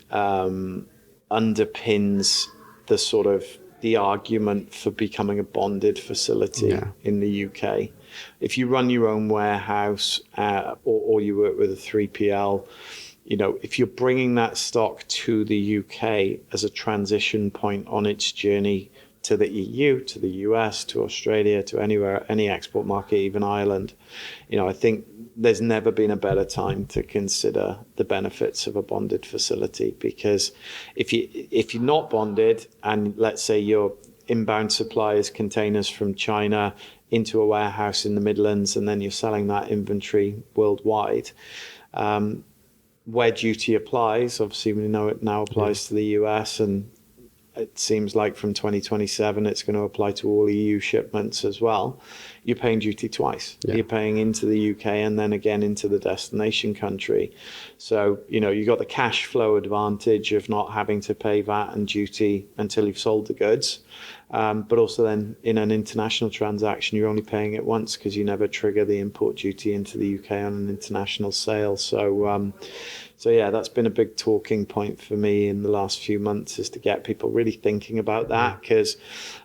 underpins the argument for becoming a bonded facility in the UK. If you run your own warehouse or you work with a 3PL, if you're bringing that stock to the UK as a transition point on its journey to the EU, to the US, to Australia, to anywhere, any export market, even Ireland, I think there's never been a better time to consider the benefits of a bonded facility. Because if you're not bonded, and let's say your inbound supply is containers from China into a warehouse in the Midlands, and then you're selling that inventory worldwide, where duty applies, obviously we know it now applies to the US, and it seems like from 2027 it's going to apply to all EU shipments as well, you're paying duty twice. Yeah. You're paying into the UK and then again into the destination country. So, you got the cash flow advantage of not having to pay VAT and duty until you've sold the goods. But also then in an international transaction, you're only paying it once because you never trigger the import duty into the UK on an international sale. So yeah, that's been a big talking point for me in the last few months, is to get people really thinking about that, because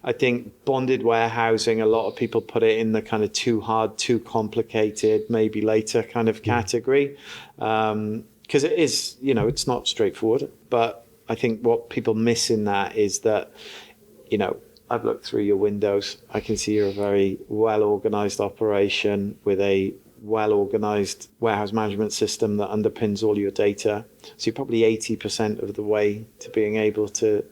I think bonded warehousing, a lot of people put it in the kind of too hard, too complicated, maybe later kind of category, because it is, it's not straightforward. But I think what people miss in that is that, I've looked through your windows. I can see you're a very well-organized operation with a well-organized warehouse management system that underpins all your data. So you're probably 80% of the way to being able to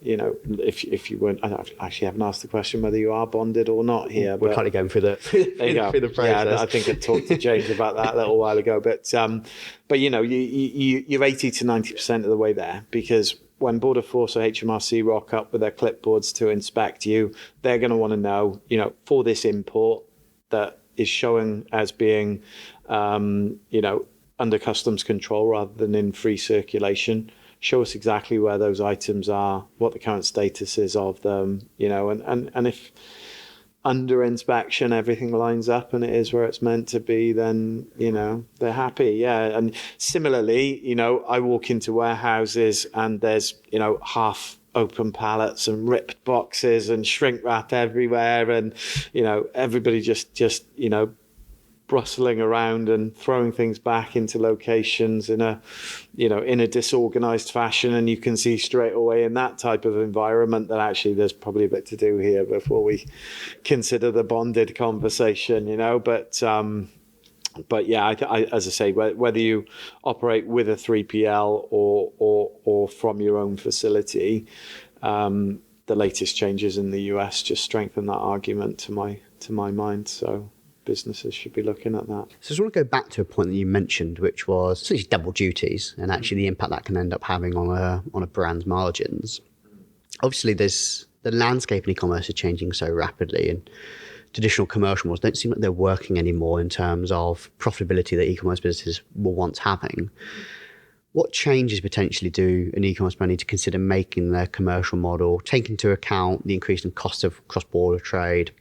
if you weren't, I actually haven't asked the question whether you are bonded or not here. We're kind of going through the process. Yeah, I think I talked to James about that a little while ago. But you're 80 to 90% of the way there, because when Border Force or HMRC rock up with their clipboards to inspect you, they're going to want to know, for this import that is showing as being, under customs control rather than in free circulation, show us exactly where those items are, what the current status is of them, and if under inspection everything lines up and it is where it's meant to be, then they're happy. Yeah. And similarly, I walk into warehouses and there's half open pallets and ripped boxes and shrink wrap everywhere, and everybody just brustling around and throwing things back into locations in a disorganized fashion. And you can see straight away in that type of environment that actually there's probably a bit to do here before we consider the bonded conversation, but yeah, I, as I say, whether you operate with a 3PL or from your own facility, the latest changes in the US just strengthen that argument to my mind. So businesses should be looking at that. So I just want to go back to a point that you mentioned, which was essentially double duties and actually the impact that can end up having on a brand's margins. Obviously, the landscape in e-commerce is changing so rapidly, and traditional commercial models don't seem like they're working anymore in terms of profitability that e-commerce businesses were once having. What changes potentially do an e-commerce brand need to consider making their commercial model, taking into account the increasing cost of cross-border trade?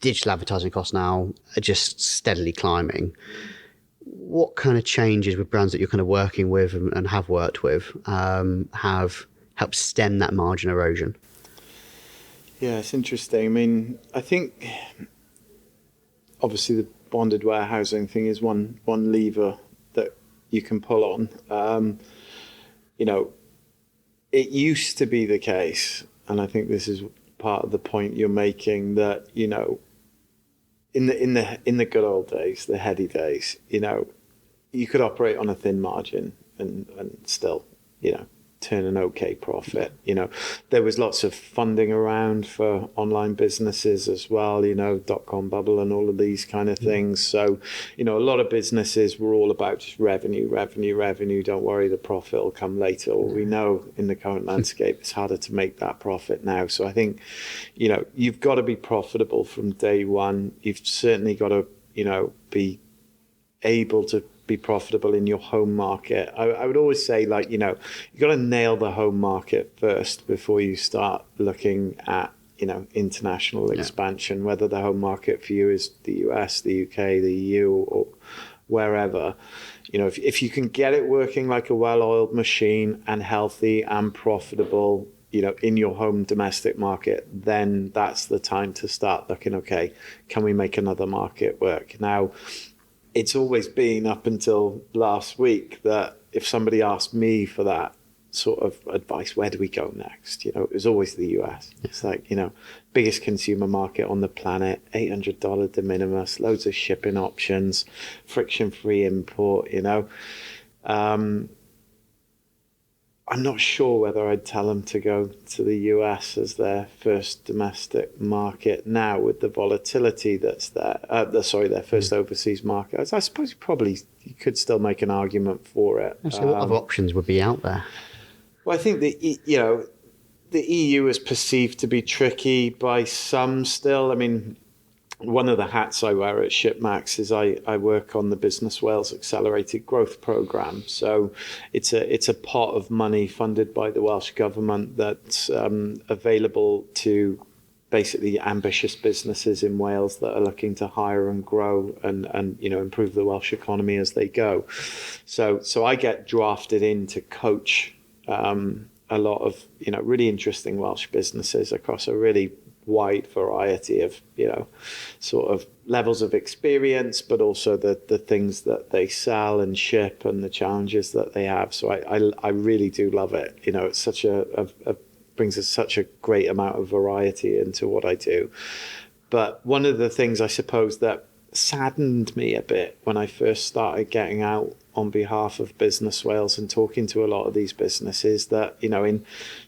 Digital advertising costs now are just steadily climbing. What kind of changes with brands that you're kind of working with and have worked with have helped stem that margin erosion? Yeah, it's interesting. I mean, I think obviously the bonded warehousing thing is one lever that you can pull on. It used to be the case, and I think this is part of the point you're making, that in the good old days, the heady days, you could operate on a thin margin and still, turn an okay profit. There was lots of funding around for online businesses as well, .com bubble and all of these kind of things. So, a lot of businesses were all about just revenue. Don't worry, the profit will come later. Well, we know in the current landscape, it's harder to make that profit now. So I think, you've got to be profitable from day one. You've certainly got to, be able to be profitable in your home market. I would always say, you got to nail the home market first before you start looking at, international expansion, whether the home market for you is the US, the UK, the EU, or wherever. If you can get it working like a well-oiled machine and healthy and profitable, in your home domestic market, then that's the time to start looking, okay, can we make another market work? Now, it's always been up until last week that if somebody asked me for that sort of advice, where do we go next? It was always the US. It's like, biggest consumer market on the planet, $800 de minimis, loads of shipping options, friction-free import, I'm not sure whether I'd tell them to go to the US as their first domestic market now with the volatility that's there. Their first overseas market. I suppose you could still make an argument for it. So what other options would be out there? Well, I think the EU is perceived to be tricky by some still. I mean, one of the hats I wear at Shipmax is I work on the Business Wales Accelerated Growth Programme. So it's a pot of money funded by the Welsh Government that's available to basically ambitious businesses in Wales that are looking to hire and grow and improve the Welsh economy as they go. So I get drafted in to coach a lot of really interesting Welsh businesses across a really wide variety of sort of levels of experience, but also the things that they sell and ship and the challenges that they have. So I really do love it. It's such a brings us such a great amount of variety into what I do. But one of the things I suppose that saddened me a bit when I first started getting out on behalf of Business Wales and talking to a lot of these businesses that, in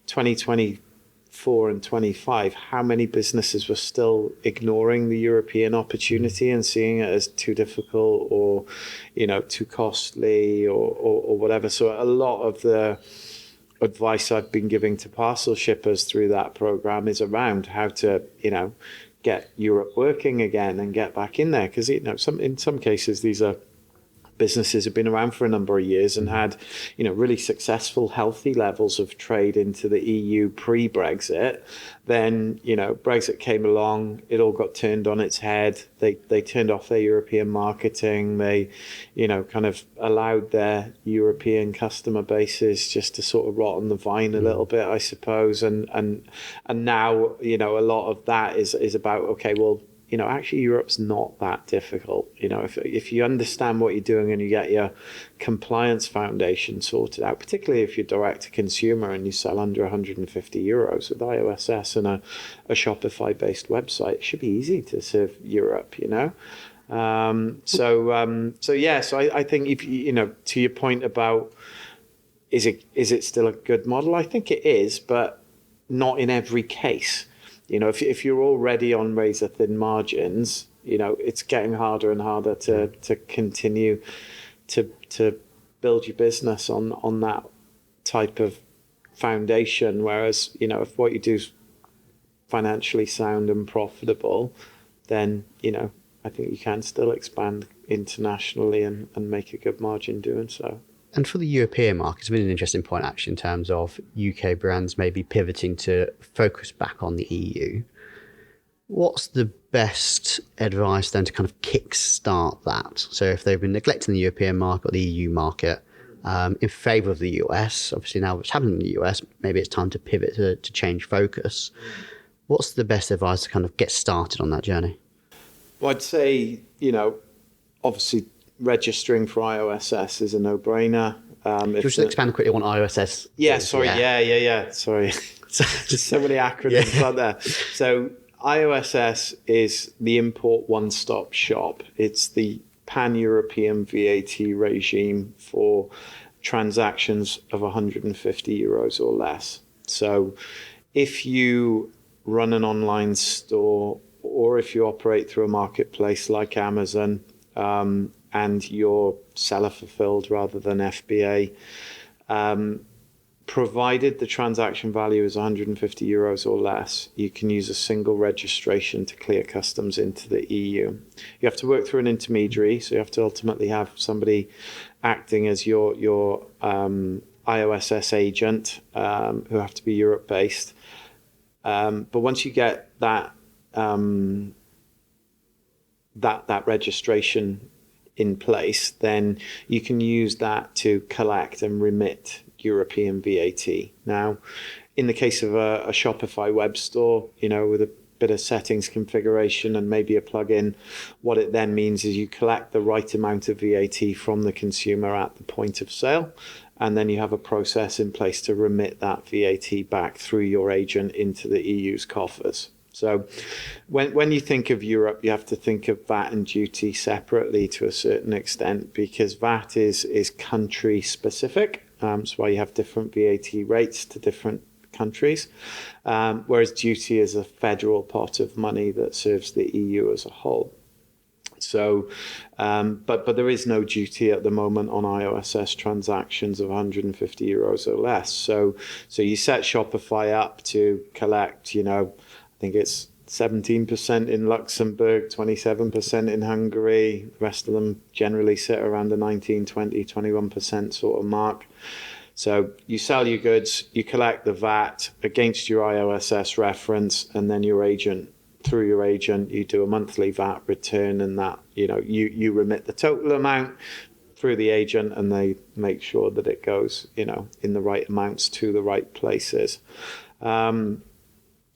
2024 and 25, how many businesses were still ignoring the European opportunity and seeing it as too difficult or, too costly or whatever. So a lot of the advice I've been giving to parcel shippers through that program is around how to, get Europe working again and get back in there. Because, in some cases, these are businesses have been around for a number of years and had, really successful, healthy levels of trade into the EU pre-Brexit. Then, Brexit came along, it all got turned on its head. They turned off their European marketing. They, kind of allowed their European customer bases just to sort of rot on the vine a little bit, I suppose. And now, a lot of that is about, okay, well, actually Europe's not that difficult. If you understand what you're doing and you get your compliance foundation sorted out, particularly if you're direct to consumer and you sell under 150 euros with IOSS and a Shopify-based website, it should be easy to serve Europe, So I think if to your point about is it still a good model? I think it is, but not in every case. If you're already on razor thin margins, it's getting harder and harder to continue to build your business on that type of foundation. Whereas, if what you do is financially sound and profitable, then, I think you can still expand internationally and make a good margin doing so. And for the European market, it's been an interesting point actually in terms of UK brands maybe pivoting to focus back on the EU. What's the best advice then to kind of kickstart that? So if they've been neglecting the European market or the EU market in favour of the US, obviously now what's happening in the US, maybe it's time to pivot to change focus. What's the best advice to kind of get started on that journey? Well, I'd say, obviously registering for IOSS is a no-brainer. Just expand quickly on IOSS. Yeah, sorry. Yeah. Sorry. Just so many acronyms out there. So IOSS is the import one-stop shop. It's the pan-European VAT regime for transactions of 150 euros or less. So if you run an online store or if you operate through a marketplace like Amazon, and you're seller fulfilled rather than FBA, provided the transaction value is 150 euros or less, you can use a single registration to clear customs into the EU. You have to work through an intermediary, so you have to ultimately have somebody acting as your IOSS agent, who have to be Europe based. But once you get that registration in place, then you can use that to collect and remit European VAT. Now, in the case of a Shopify web store, with a bit of settings configuration and maybe a plugin, what it then means is you collect the right amount of VAT from the consumer at the point of sale, and then you have a process in place to remit that VAT back through your agent into the EU's coffers. So when you think of Europe, you have to think of VAT and duty separately to a certain extent, because VAT is country specific. That's why you have different VAT rates to different countries, whereas duty is a federal pot of money that serves the EU as a whole. So, but there is no duty at the moment on iOSS transactions of 150 euros or less. So you set Shopify up to collect, I think it's 17% in Luxembourg, 27% in Hungary. The rest of them generally sit around the 19, 20, 21% sort of mark. So you sell your goods, you collect the VAT against your iOSS reference, and then through your agent, you do a monthly VAT return, and that, you remit the total amount through the agent, and they make sure that it goes, in the right amounts to the right places.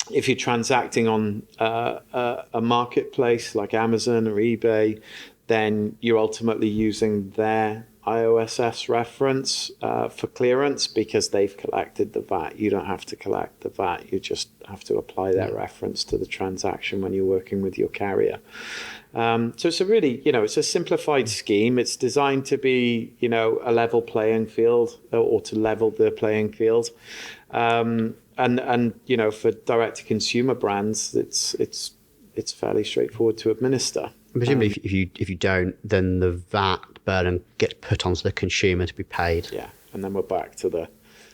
If you're transacting on a marketplace like Amazon or eBay, then you're ultimately using their iOSS reference for clearance because they've collected the VAT. You don't have to collect the VAT. You just have to apply that reference to the transaction when you're working with your carrier. So it's a really, it's a simplified scheme. It's designed to be, a level playing field or to level the playing field. And for direct to consumer brands, it's fairly straightforward to administer. Presumably, if you don't, then the VAT burden gets put onto the consumer to be paid. Yeah, and then we're back to the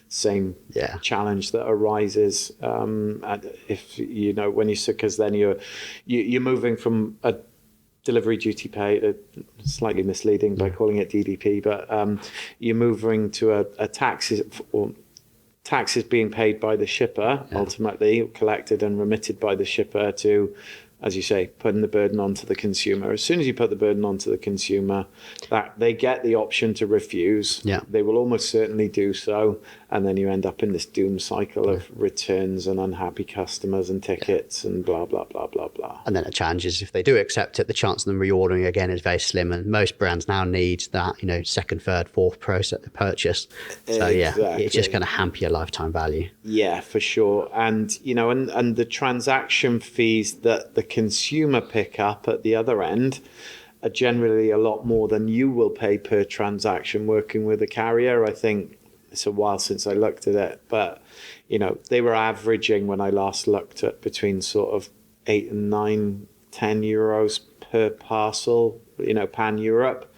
same challenge that arises if when because then you're moving from a delivery duty paid, slightly misleading by calling it DDP, but you're moving to a taxes or taxes being paid by the shipper, ultimately collected and remitted by the shipper to, as you say, putting the burden onto the consumer. As soon as you put the burden onto the consumer, that they get the option to refuse. Yeah. They will almost certainly do so. And then you end up in this doom cycle of returns and unhappy customers and tickets and blah, blah, blah, blah, blah. And then the challenge is if they do accept it, the chance of them reordering again is very slim. And most brands now need that, second, third, fourth purchase. So Exactly. it's just going to hamper your lifetime value. Yeah, for sure. And, and the transaction fees that the consumer pick up at the other end are generally a lot more than you will pay per transaction working with a carrier. I think it's a while since I looked at it, but they were averaging when I last looked at between sort of 8 and 9, 10 euros per parcel, pan Europe.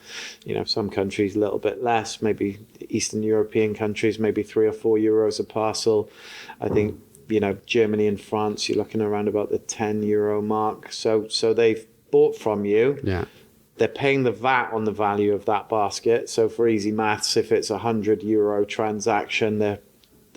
Some countries a little bit less, maybe Eastern European countries, maybe 3 or 4 euros a parcel. I think Germany and France, you're looking around about the 10 euro mark. So they've bought from you. Yeah. They're paying the VAT on the value of that basket. So for easy maths, if it's a 100 euro transaction, the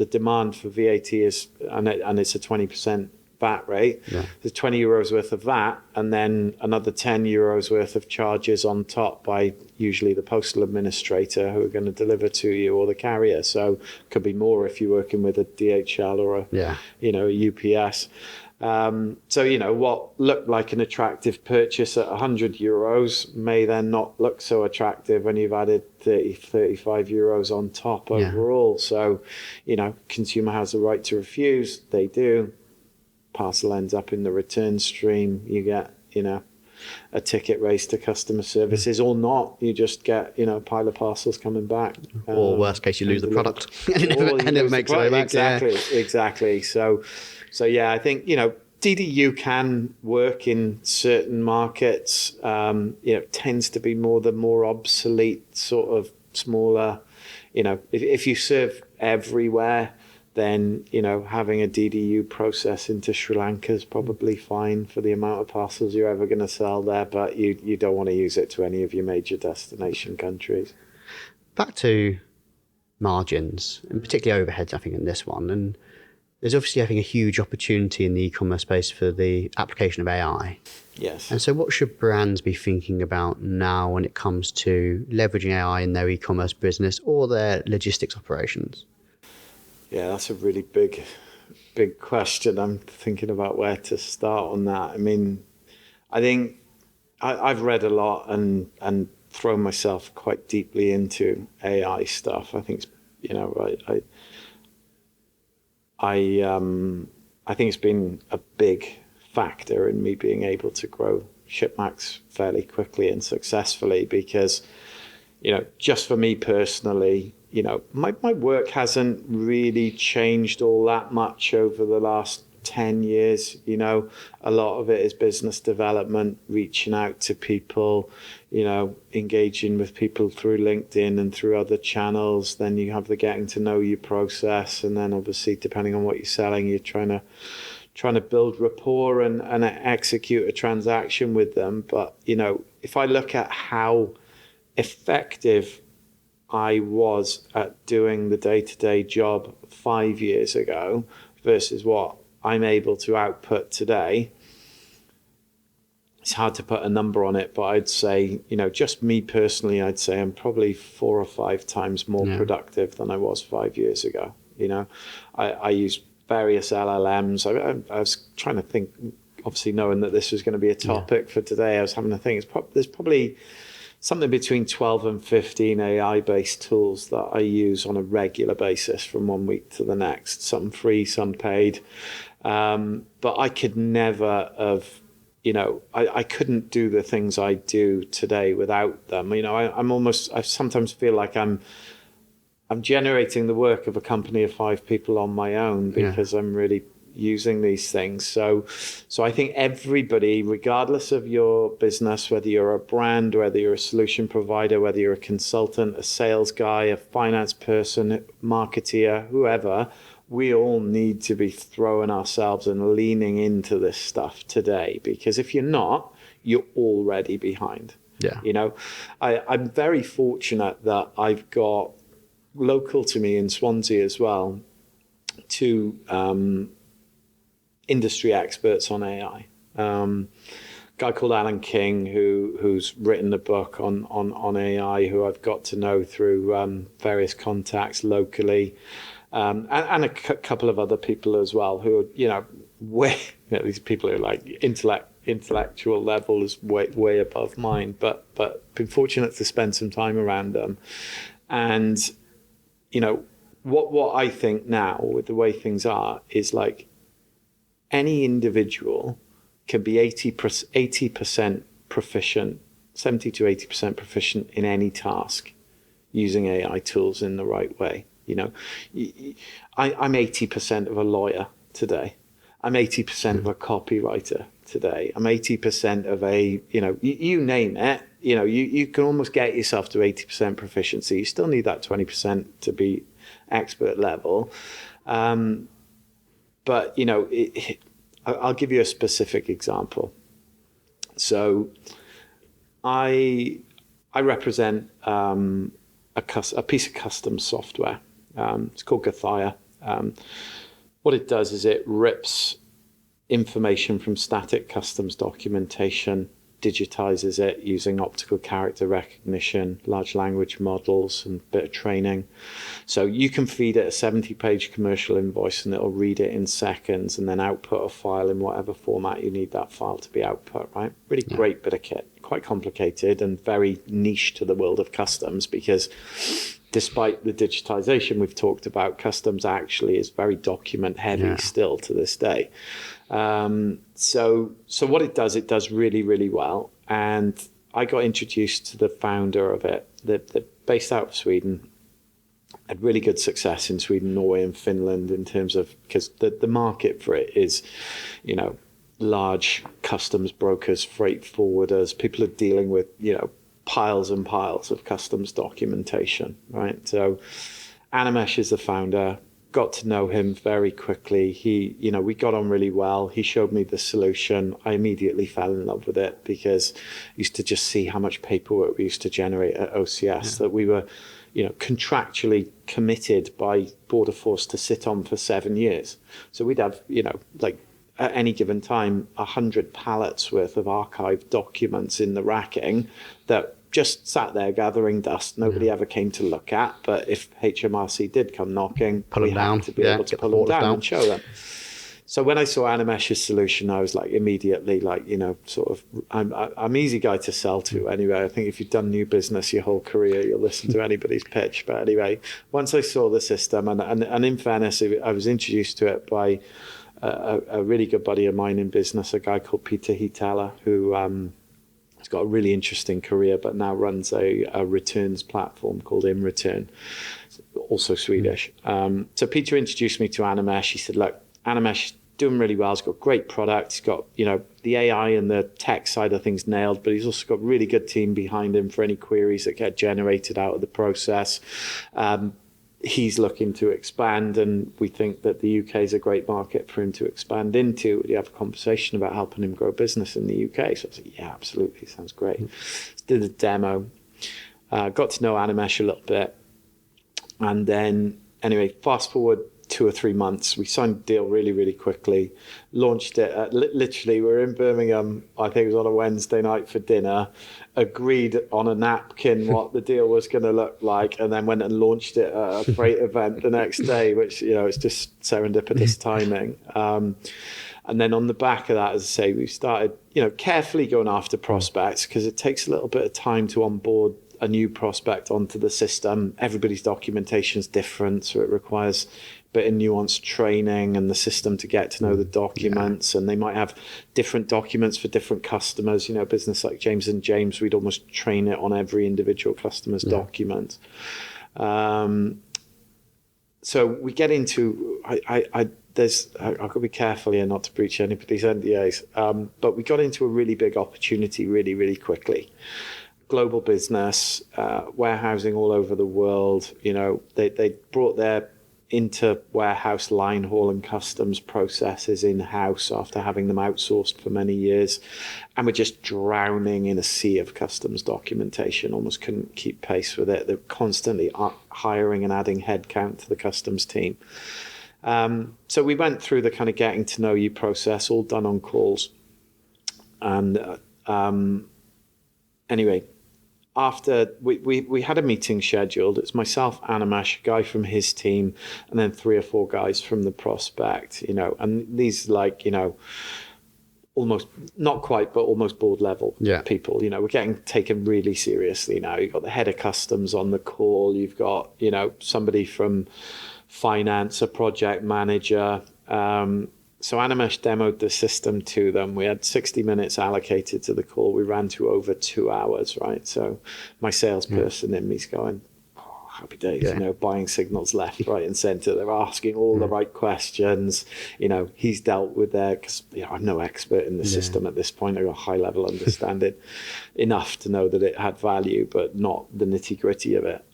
demand for VAT is, and it's a 20% VAT rate. Yeah. There's 20 euros worth of VAT, and then another 10 euros worth of charges on top by usually the postal administrator who are going to deliver to you, or the carrier. So it could be more if you're working with a DHL or a UPS. So, what looked like an attractive purchase at 100 euros may then not look so attractive when you've added 30, 35 euros on top overall. So, consumer has the right to refuse. They do. Parcel ends up in the return stream. You get, a ticket race to customer services, or not. You just get, a pile of parcels coming back. Or worst case, you lose the product and it never makes it way back. Exactly. So yeah, I think, DDU can work in certain markets. Tends to be the more obsolete sort of smaller, if you serve everywhere, then, having a DDU process into Sri Lanka is probably fine for the amount of parcels you're ever going to sell there, but you don't want to use it to any of your major destination countries. Back to margins, and particularly overheads, I think, in this one. And there's obviously, I think, a huge opportunity in the e-commerce space for the application of AI. Yes. And so what should brands be thinking about now when it comes to leveraging AI in their e-commerce business or their logistics operations? Yeah, that's a really big question. I'm thinking about where to start on that. I mean, I think I've read a lot and thrown myself quite deeply into AI stuff. I think, I think it's been a big factor in me being able to grow Shipmax fairly quickly and successfully because, just for me personally, my work hasn't really changed all that much over the last 10 years. You know, a lot of it is business development, reaching out to people, you know, engaging with people through LinkedIn and through other channels. Then you have the getting to know you process, and then obviously depending on what you're selling, you're trying to build rapport and execute a transaction with them. But, you know, if I look at how effective I was at doing the day-to-day job 5 years ago versus what I'm able to output today, it's hard to put a number on it, but I'd say, you know, just me personally, I'd say I'm probably 4 or 5 times more productive than I was 5 years ago. You know, I use various LLMs. I was trying to think, obviously knowing that this was going to be a topic for today, I was having to think, there's probably something between 12 and 15 AI-based tools that I use on a regular basis from one week to the next, some free, some paid. But I could never have, you know, I couldn't do the things I do today without them. You know, I sometimes feel like I'm generating the work of a company of 5 people on my own because I'm really using these things. So I think everybody, regardless of your business, whether you're a brand, whether you're a solution provider, whether you're a consultant, a sales guy, a finance person, marketeer, whoever, we all need to be throwing ourselves and leaning into this stuff today, because if you're not, you're already behind. Yeah. You know, I'm very fortunate that I've got local to me in Swansea as well, 2 industry experts on AI. Guy called Alan King, who's written a book on AI, who I've got to know through various contacts locally, and a couple of other people as well, who are, you know, these people who are like intellectual level is way above mine, but been fortunate to spend some time around them. And, you know, what I think now with the way things are is like, any individual can be 80% proficient, 70 to 80% proficient in any task using AI tools in the right way. You know, I'm 80% of a lawyer today. I'm 80% of a copywriter today. I'm 80% of a, you know, you name it. You know, you can almost get yourself to 80% proficiency. You still need that 20% to be expert level. But, you know, I'll give you a specific example. So I represent a piece of custom software. It's called Gathia. What it does is it rips information from static customs documentation, digitizes it using optical character recognition, large language models, and a bit of training. So you can feed it a 70-page commercial invoice and it'll read it in seconds and then output a file in whatever format you need that file to be output, right? Really great bit of kit. Quite complicated and very niche to the world of customs, because despite the digitization we've talked about, customs actually is very document heavy still to this day. So what it does really, really well. And I got introduced to the founder of it. They're based out of Sweden, had really good success in Sweden, Norway, and Finland in terms of, because the market for it is, you know, large customs brokers, freight forwarders, people are dealing with, you know, piles and piles of customs documentation, right? So Animesh is the founder. Got to know him very quickly. You know, we got on really well. He showed me the solution. I immediately fell in love with it because I used to just see how much paperwork we used to generate at OCS that we were, you know, contractually committed by Border Force to sit on for 7 years. So we'd have, you know, like at any given time, 100 pallets worth of archived documents in the racking that just sat there gathering dust. Nobody ever came to look at, but if HMRC did come knocking, we had to be able to pull them down and show them. So when I saw Animesh's solution, I was like immediately like, you know, sort of, I'm easy guy to sell to anyway. I think if you've done new business your whole career, you'll listen to anybody's pitch. But anyway, once I saw the system, and in fairness, I was introduced to it by a really good buddy of mine in business, a guy called Peter Hitala, who has got a really interesting career, but now runs a returns platform called InReturn, also Swedish. So Peter introduced me to Animesh. He said, look, Animesh doing really well. He's got great product. He's got, the AI and the tech side of things nailed, but he's also got a really good team behind him for any queries that get generated out of the process. He's looking to expand, and we think that the UK is a great market for him to expand into. We have a conversation about helping him grow business in the UK. So I was like, yeah, absolutely. Sounds great. Did a demo, got to know Animesh a little bit. And then, anyway, fast forward 2 or 3 months, we signed a deal really, really quickly, launched it. Literally, we were in Birmingham, I think it was on a Wednesday night for dinner, agreed on a napkin what the deal was going to look like, and then went and launched it at a freight event the next day, which, it's just serendipitous timing. And then on the back of that, as I say, we started, carefully going after prospects, because it takes a little bit of time to onboard a new prospect onto the system. Everybody's documentation is different, so it requires a bit of nuanced training and the system to get to know the documents. And they might have different documents for different customers. A business like James and James, we'd almost train it on every individual customer's document. So we get into, I've got to be careful here not to breach anybody's NDAs, but we got into a really big opportunity really, really quickly. Global business, warehousing all over the world. They brought their inter-warehouse line haul and customs processes in-house after having them outsourced for many years. And we're just drowning in a sea of customs documentation, almost couldn't keep pace with it. They're constantly hiring and adding headcount to the customs team. So we went through the kind of getting to know you process, all done on calls. And anyway, after we had a meeting scheduled, it's myself, Animesh, a guy from his team, and then 3 or 4 guys from the prospect, and these almost, not quite, but almost board level people. We're getting taken really seriously now. You've got the head of customs on the call. You've got, somebody from finance, a project manager. So Animesh demoed the system to them. We had 60 minutes allocated to the call. We ran to over 2 hours, right? So my salesperson in me's going, happy days, buying signals left, right and center. They're asking all the right questions. He's dealt with because I'm no expert in the system at this point. I got a high level understanding enough to know that it had value, but not the nitty gritty of it.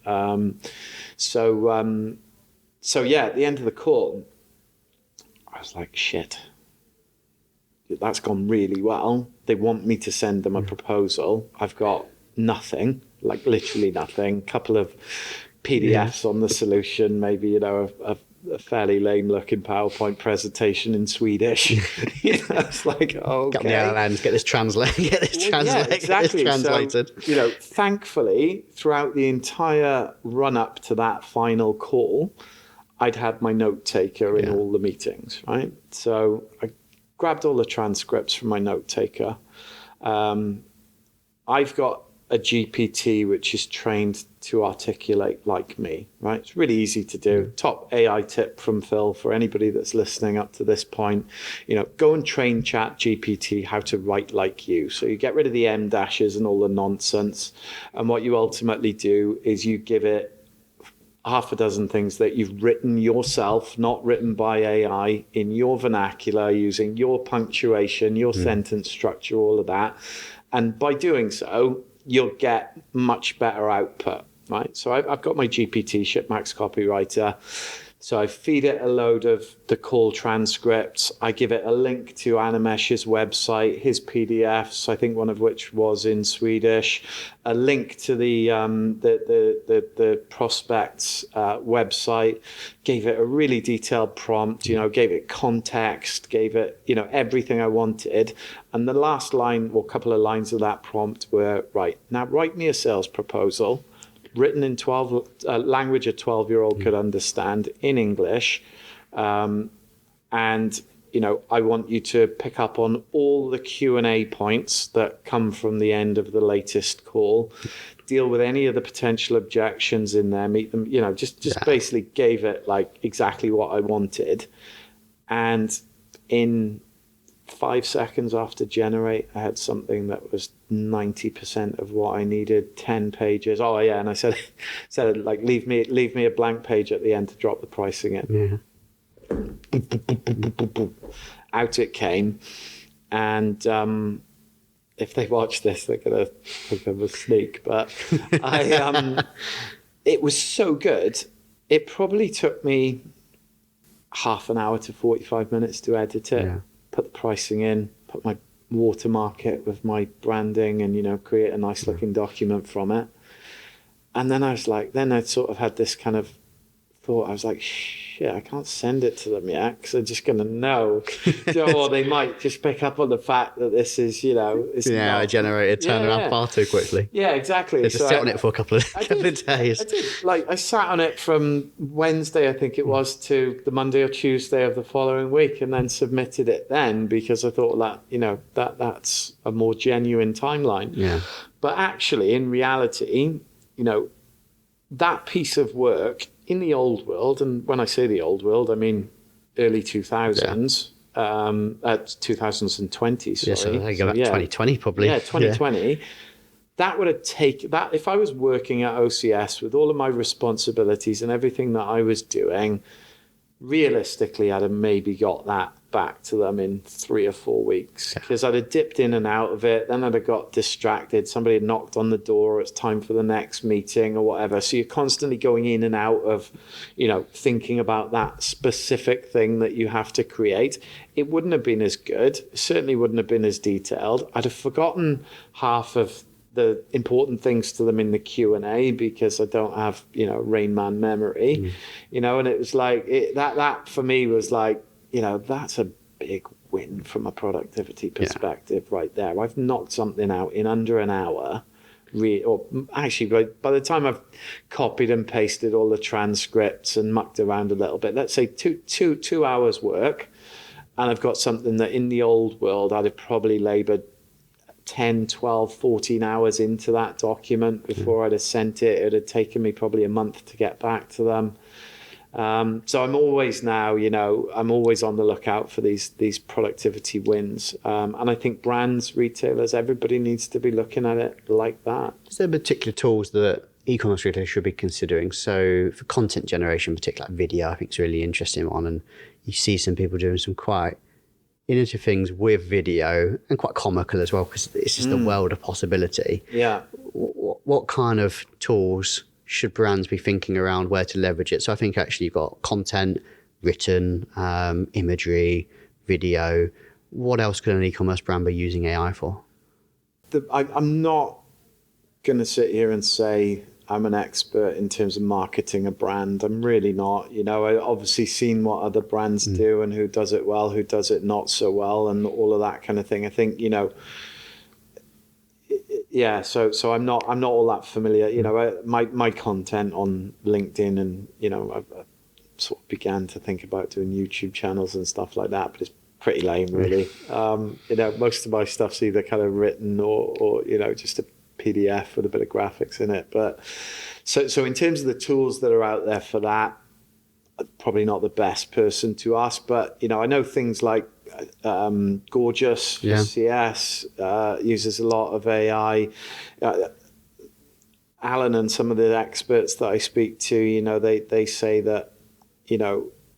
So at the end of the call, I was like, shit, that's gone really well. They want me to send them a proposal. I've got nothing, like literally nothing. Couple of PDFs on the solution, maybe, a fairly lame looking PowerPoint presentation in Swedish. It's like, okay. Get the LLMs, get this translated. Exactly. Translated. So, thankfully, throughout the entire run up to that final call, I'd had my note taker in all the meetings, right? So I grabbed all the transcripts from my note taker. I've got a GPT which is trained to articulate like me, right? It's really easy to do. Top AI tip from Phil for anybody that's listening up to this point. Go and train Chat GPT how to write like you. So you get rid of the M dashes and all the nonsense. And what you ultimately do is you give it half a dozen things that you've written yourself, not written by AI, in your vernacular, using your punctuation, your sentence structure, all of that. And by doing so, you'll get much better output, right? So I've got my GPT, Shipmax copywriter. So I feed it a load of the call transcripts. I give it a link to Animesh's website, his PDFs, I think one of which was in Swedish, a link to the prospect's website, gave it a really detailed prompt, gave it context, gave it, everything I wanted. And the last line, or couple of lines of that prompt were, right, now write me a sales proposal, written in language a 12-year-old could understand, in English. And, I want you to pick up on all the Q&A points that come from the end of the latest call, deal with any of the potential objections in there, meet them, just basically gave it like exactly what I wanted. And in 5 seconds after generate, I had something that was 90% of what I needed, 10 pages. Oh yeah, and I said like leave me a blank page at the end to drop the pricing in. out it came. And if they watch this, they're going to think I'm a sneak. But it was so good. It probably took me half an hour to 45 minutes to edit it, put the pricing in, put my watermark it with my branding and, create a nice looking document from it. And then I was like, then I sort of had this kind of thought, I was like, shit, I can't send it to them yet because they're just going to know. Or they might just pick up on the fact that this is, it's I generated turnaround far too quickly. Yeah, exactly. Just sit on it for a couple of days. I did. Like, I sat on it from Wednesday, I think it was, to the Monday or Tuesday of the following week, and then submitted it then because I thought that, that's a more genuine timeline. Yeah. But actually, in reality, that piece of work in the old world, and when I say the old world, I mean early 2000s, 2020, sorry. Yeah, so I go back to 2020 probably. Yeah, 2020. That would have taken that if I was working at OCS with all of my responsibilities and everything that I was doing, realistically, I'd have maybe got that back to them in 3 or 4 weeks because I'd have dipped in and out of it. Then I'd have got distracted. Somebody had knocked on the door. It's time for the next meeting or whatever. So you're constantly going in and out of, thinking about that specific thing that you have to create. It wouldn't have been as good. It certainly wouldn't have been as detailed. I'd have forgotten half of the important things to them in the Q&A because I don't have, Rain Man memory, and it was like that for me was like, that's a big win from a productivity perspective right there. I've knocked something out in under an hour, or actually by the time I've copied and pasted all the transcripts and mucked around a little bit, let's say two hours work, and I've got something that in the old world I'd have probably labored 10, 12, 14 hours into that document before I'd have sent it. It would have taken me probably a month to get back to them. So I'm always now, I'm always on the lookout for these productivity wins. And I think brands, retailers, everybody needs to be looking at it like that. Is there particular tools that e-commerce retailers should be considering? So for content generation, particularly like video, I think it's a really interesting one. And you see some people doing some quite innovative things with video and quite comical as well, because it's just a world of possibility. Yeah. What kind of tools should brands be thinking around where to leverage it? So I think actually you've got content, written, imagery, video. What else could an e-commerce brand be using AI for? I'm not going to sit here and say I'm an expert in terms of marketing a brand. I'm really not. I obviously seen what other brands do and who does it well, who does it not so well, and all of that kind of thing. I think, so I'm not all that familiar. My content on LinkedIn and, I sort of began to think about doing YouTube channels and stuff like that, but it's pretty lame, really. Most of my stuff's either kind of written or just a PDF with a bit of graphics in it. But so in terms of the tools that are out there for that, probably not the best person to ask, but I know things like Gorgeous for CS uses a lot of AI. Alan and some of the experts that I speak to, they say that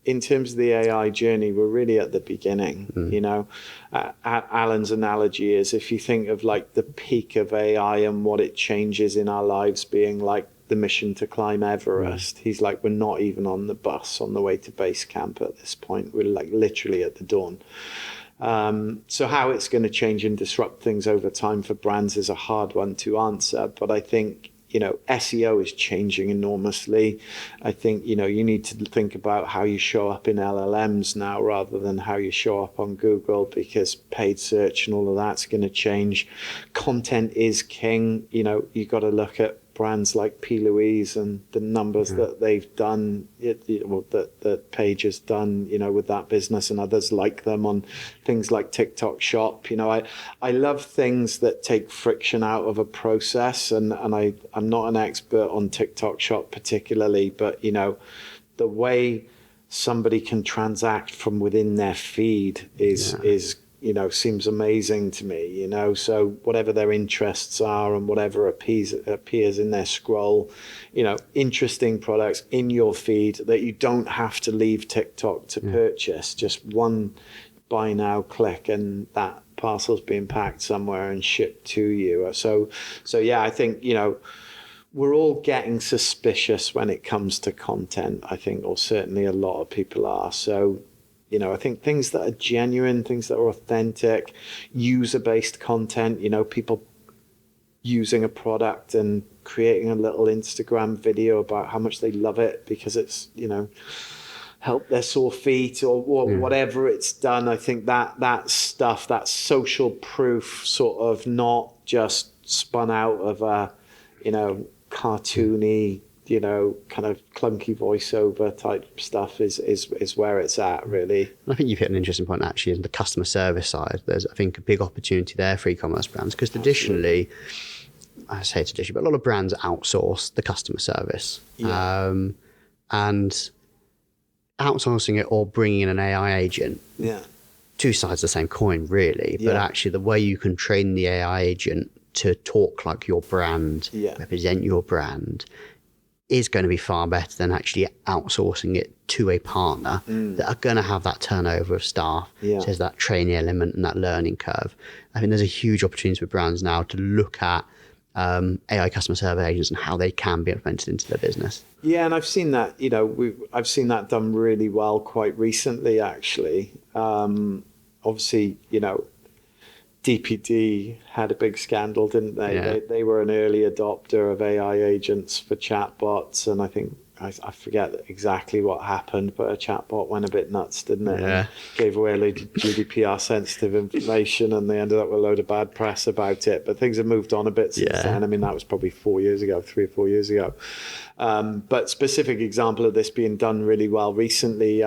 in terms of the AI journey, we're really at the beginning. Alan's analogy is if you think of like the peak of AI and what it changes in our lives being like the mission to climb Everest. He's like, we're not even on the bus on the way to base camp at this point. We're like literally at the dawn. So how it's going to change and disrupt things over time for brands is a hard one to answer. But I think, SEO is changing enormously. I think, you need to think about how you show up in LLMs now rather than how you show up on Google, because paid search and all of that's going to change. Content is king. You got to look at brands like P. Louise and the numbers that they've done, that Paige has done, with that business and others like them on things like TikTok Shop. I love things that take friction out of a process, and I'm not an expert on TikTok Shop particularly, but the way somebody can transact from within their feed is seems amazing to me, so whatever their interests are and whatever appears in their scroll, interesting products in your feed that you don't have to leave TikTok to purchase, just one buy now click and that parcel's being packed somewhere and shipped to you. So yeah, I think, we're all getting suspicious when it comes to content, I think, or certainly a lot of people are. So, I think things that are genuine, things that are authentic, user-based content, people using a product and creating a little Instagram video about how much they love it because it's, helped their sore feet or whatever it's done. I think that stuff, that social proof, sort of not just spun out of a, cartoony, kind of clunky voiceover type stuff is where it's at, really. And I think you've hit an interesting point, actually, in the customer service side. There's, I think, a big opportunity there for e-commerce brands, because traditionally, I say traditionally, but a lot of brands outsource the customer service. Yeah. And outsourcing it or bringing in an AI agent. Yeah. Two sides of the same coin, really. But actually, the way you can train the AI agent to talk like your brand, represent your brand, is going to be far better than actually outsourcing it to a partner that are going to have that turnover of staff. So there's that training element and that learning curve. I think there's a huge opportunity for brands now to look at AI customer service agents and how they can be implemented into their business. Yeah, and I've seen that, I've seen that done really well quite recently, actually. Obviously, DPD had a big scandal, didn't they? Yeah. They were an early adopter of AI agents for chatbots, and I think, I forget exactly what happened, but a chatbot went a bit nuts, didn't it? Yeah. And gave away a load of GDPR sensitive information, and they ended up with a load of bad press about it. But things have moved on a bit since then. I mean, that was probably 3 or 4 years ago. But specific example of this being done really well recently.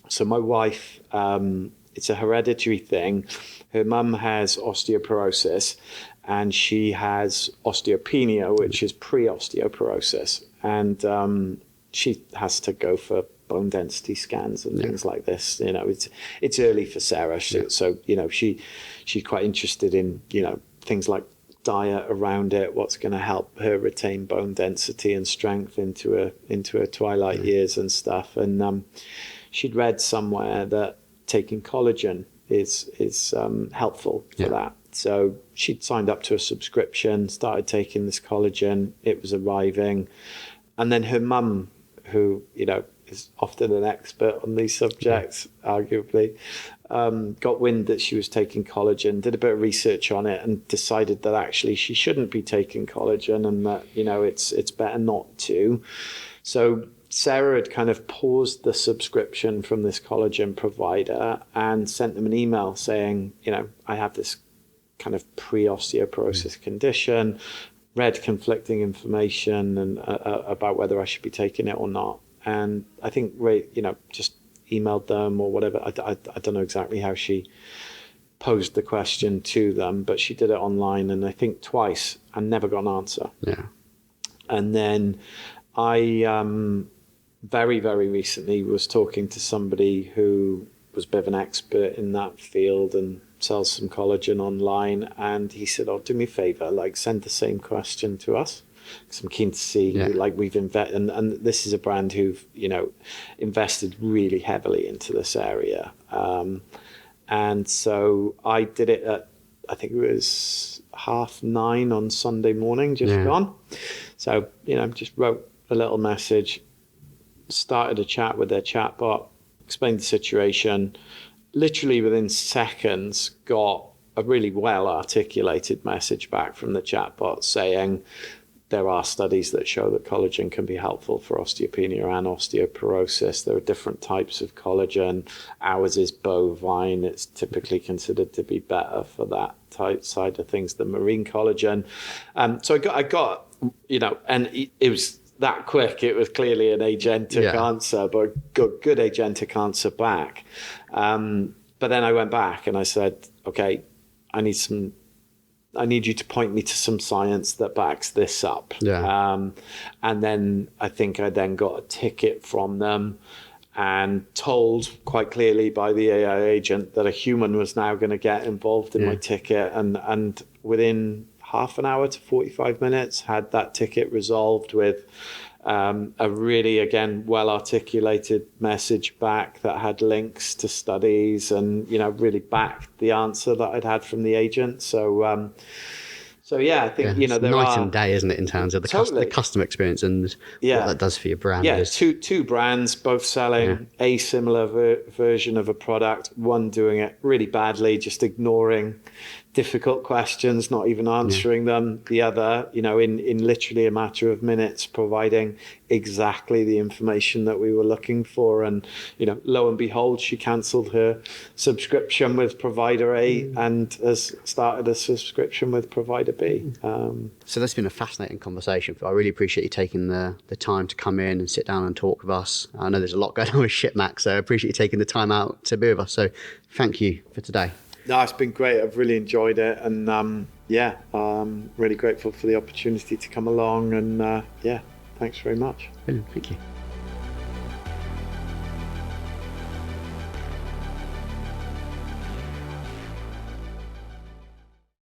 So my wife, it's a hereditary thing. Her mum has osteoporosis, and she has osteopenia, which is pre-osteoporosis. And she has to go for bone density scans and things like this. It's early for Sarah. So she's quite interested in, things like diet around it, what's going to help her retain bone density and strength into her twilight years and stuff. And she'd read somewhere that taking collagen is helpful for that. So she'd signed up to a subscription, started taking this collagen. It was arriving. And then her mum, who, is often an expert on these subjects, arguably, got wind that she was taking collagen, did a bit of research on it, and decided that actually she shouldn't be taking collagen, and that, it's better not to. So Sarah had kind of paused the subscription from this collagen provider and sent them an email saying, I have this kind of pre-osteoporosis condition, read conflicting information and about whether I should be taking it or not. And I think, just emailed them or whatever. I don't know exactly how she posed the question to them, but she did it online, and I think twice, and never got an answer. Yeah. And then I very, very recently was talking to somebody who was a bit of an expert in that field and sells some collagen online, and he said, do me a favor, send the same question to us, because I'm keen to see, we've invested, and this is a brand who've invested really heavily into this area, and so I did it at, I think it was 9:30 on Sunday morning, just gone. So just wrote a little message, started a chat with their chatbot, explained the situation. Literally within seconds, got a really well articulated message back from the chatbot saying there are studies that show that collagen can be helpful for osteopenia and osteoporosis. There are different types of collagen. Ours is bovine. It's typically considered to be better for that type side of things than marine collagen. So I got, and it was that quick. It was clearly an agentic answer, but good agentic answer back. But then I went back and I said, okay, I need you to point me to some science that backs this up. And then I think I then got a ticket from them, and told quite clearly by the AI agent that a human was now going to get involved in my ticket, and within half an hour to 45 minutes had that ticket resolved with a really, again, well articulated message back that had links to studies and, really backed the answer that I'd had from the agent. So yeah, I think, it's there night are and day, isn't it, in terms of the customer experience and what that does for your brand. Yeah, two brands, both selling a similar version of a product, one doing it really badly, just ignoring difficult questions, not even answering them. The other, in literally a matter of minutes, providing exactly the information that we were looking for. And, lo and behold, she cancelled her subscription with provider A and has started a subscription with provider B. So that's been a fascinating conversation, Phil. I really appreciate you taking the time to come in and sit down and talk with us. I know there's a lot going on with Shipmax, so I appreciate you taking the time out to be with us. So thank you for today. No, it's been great. I've really enjoyed it. And really grateful for the opportunity to come along. And thanks very much. Brilliant. Thank you.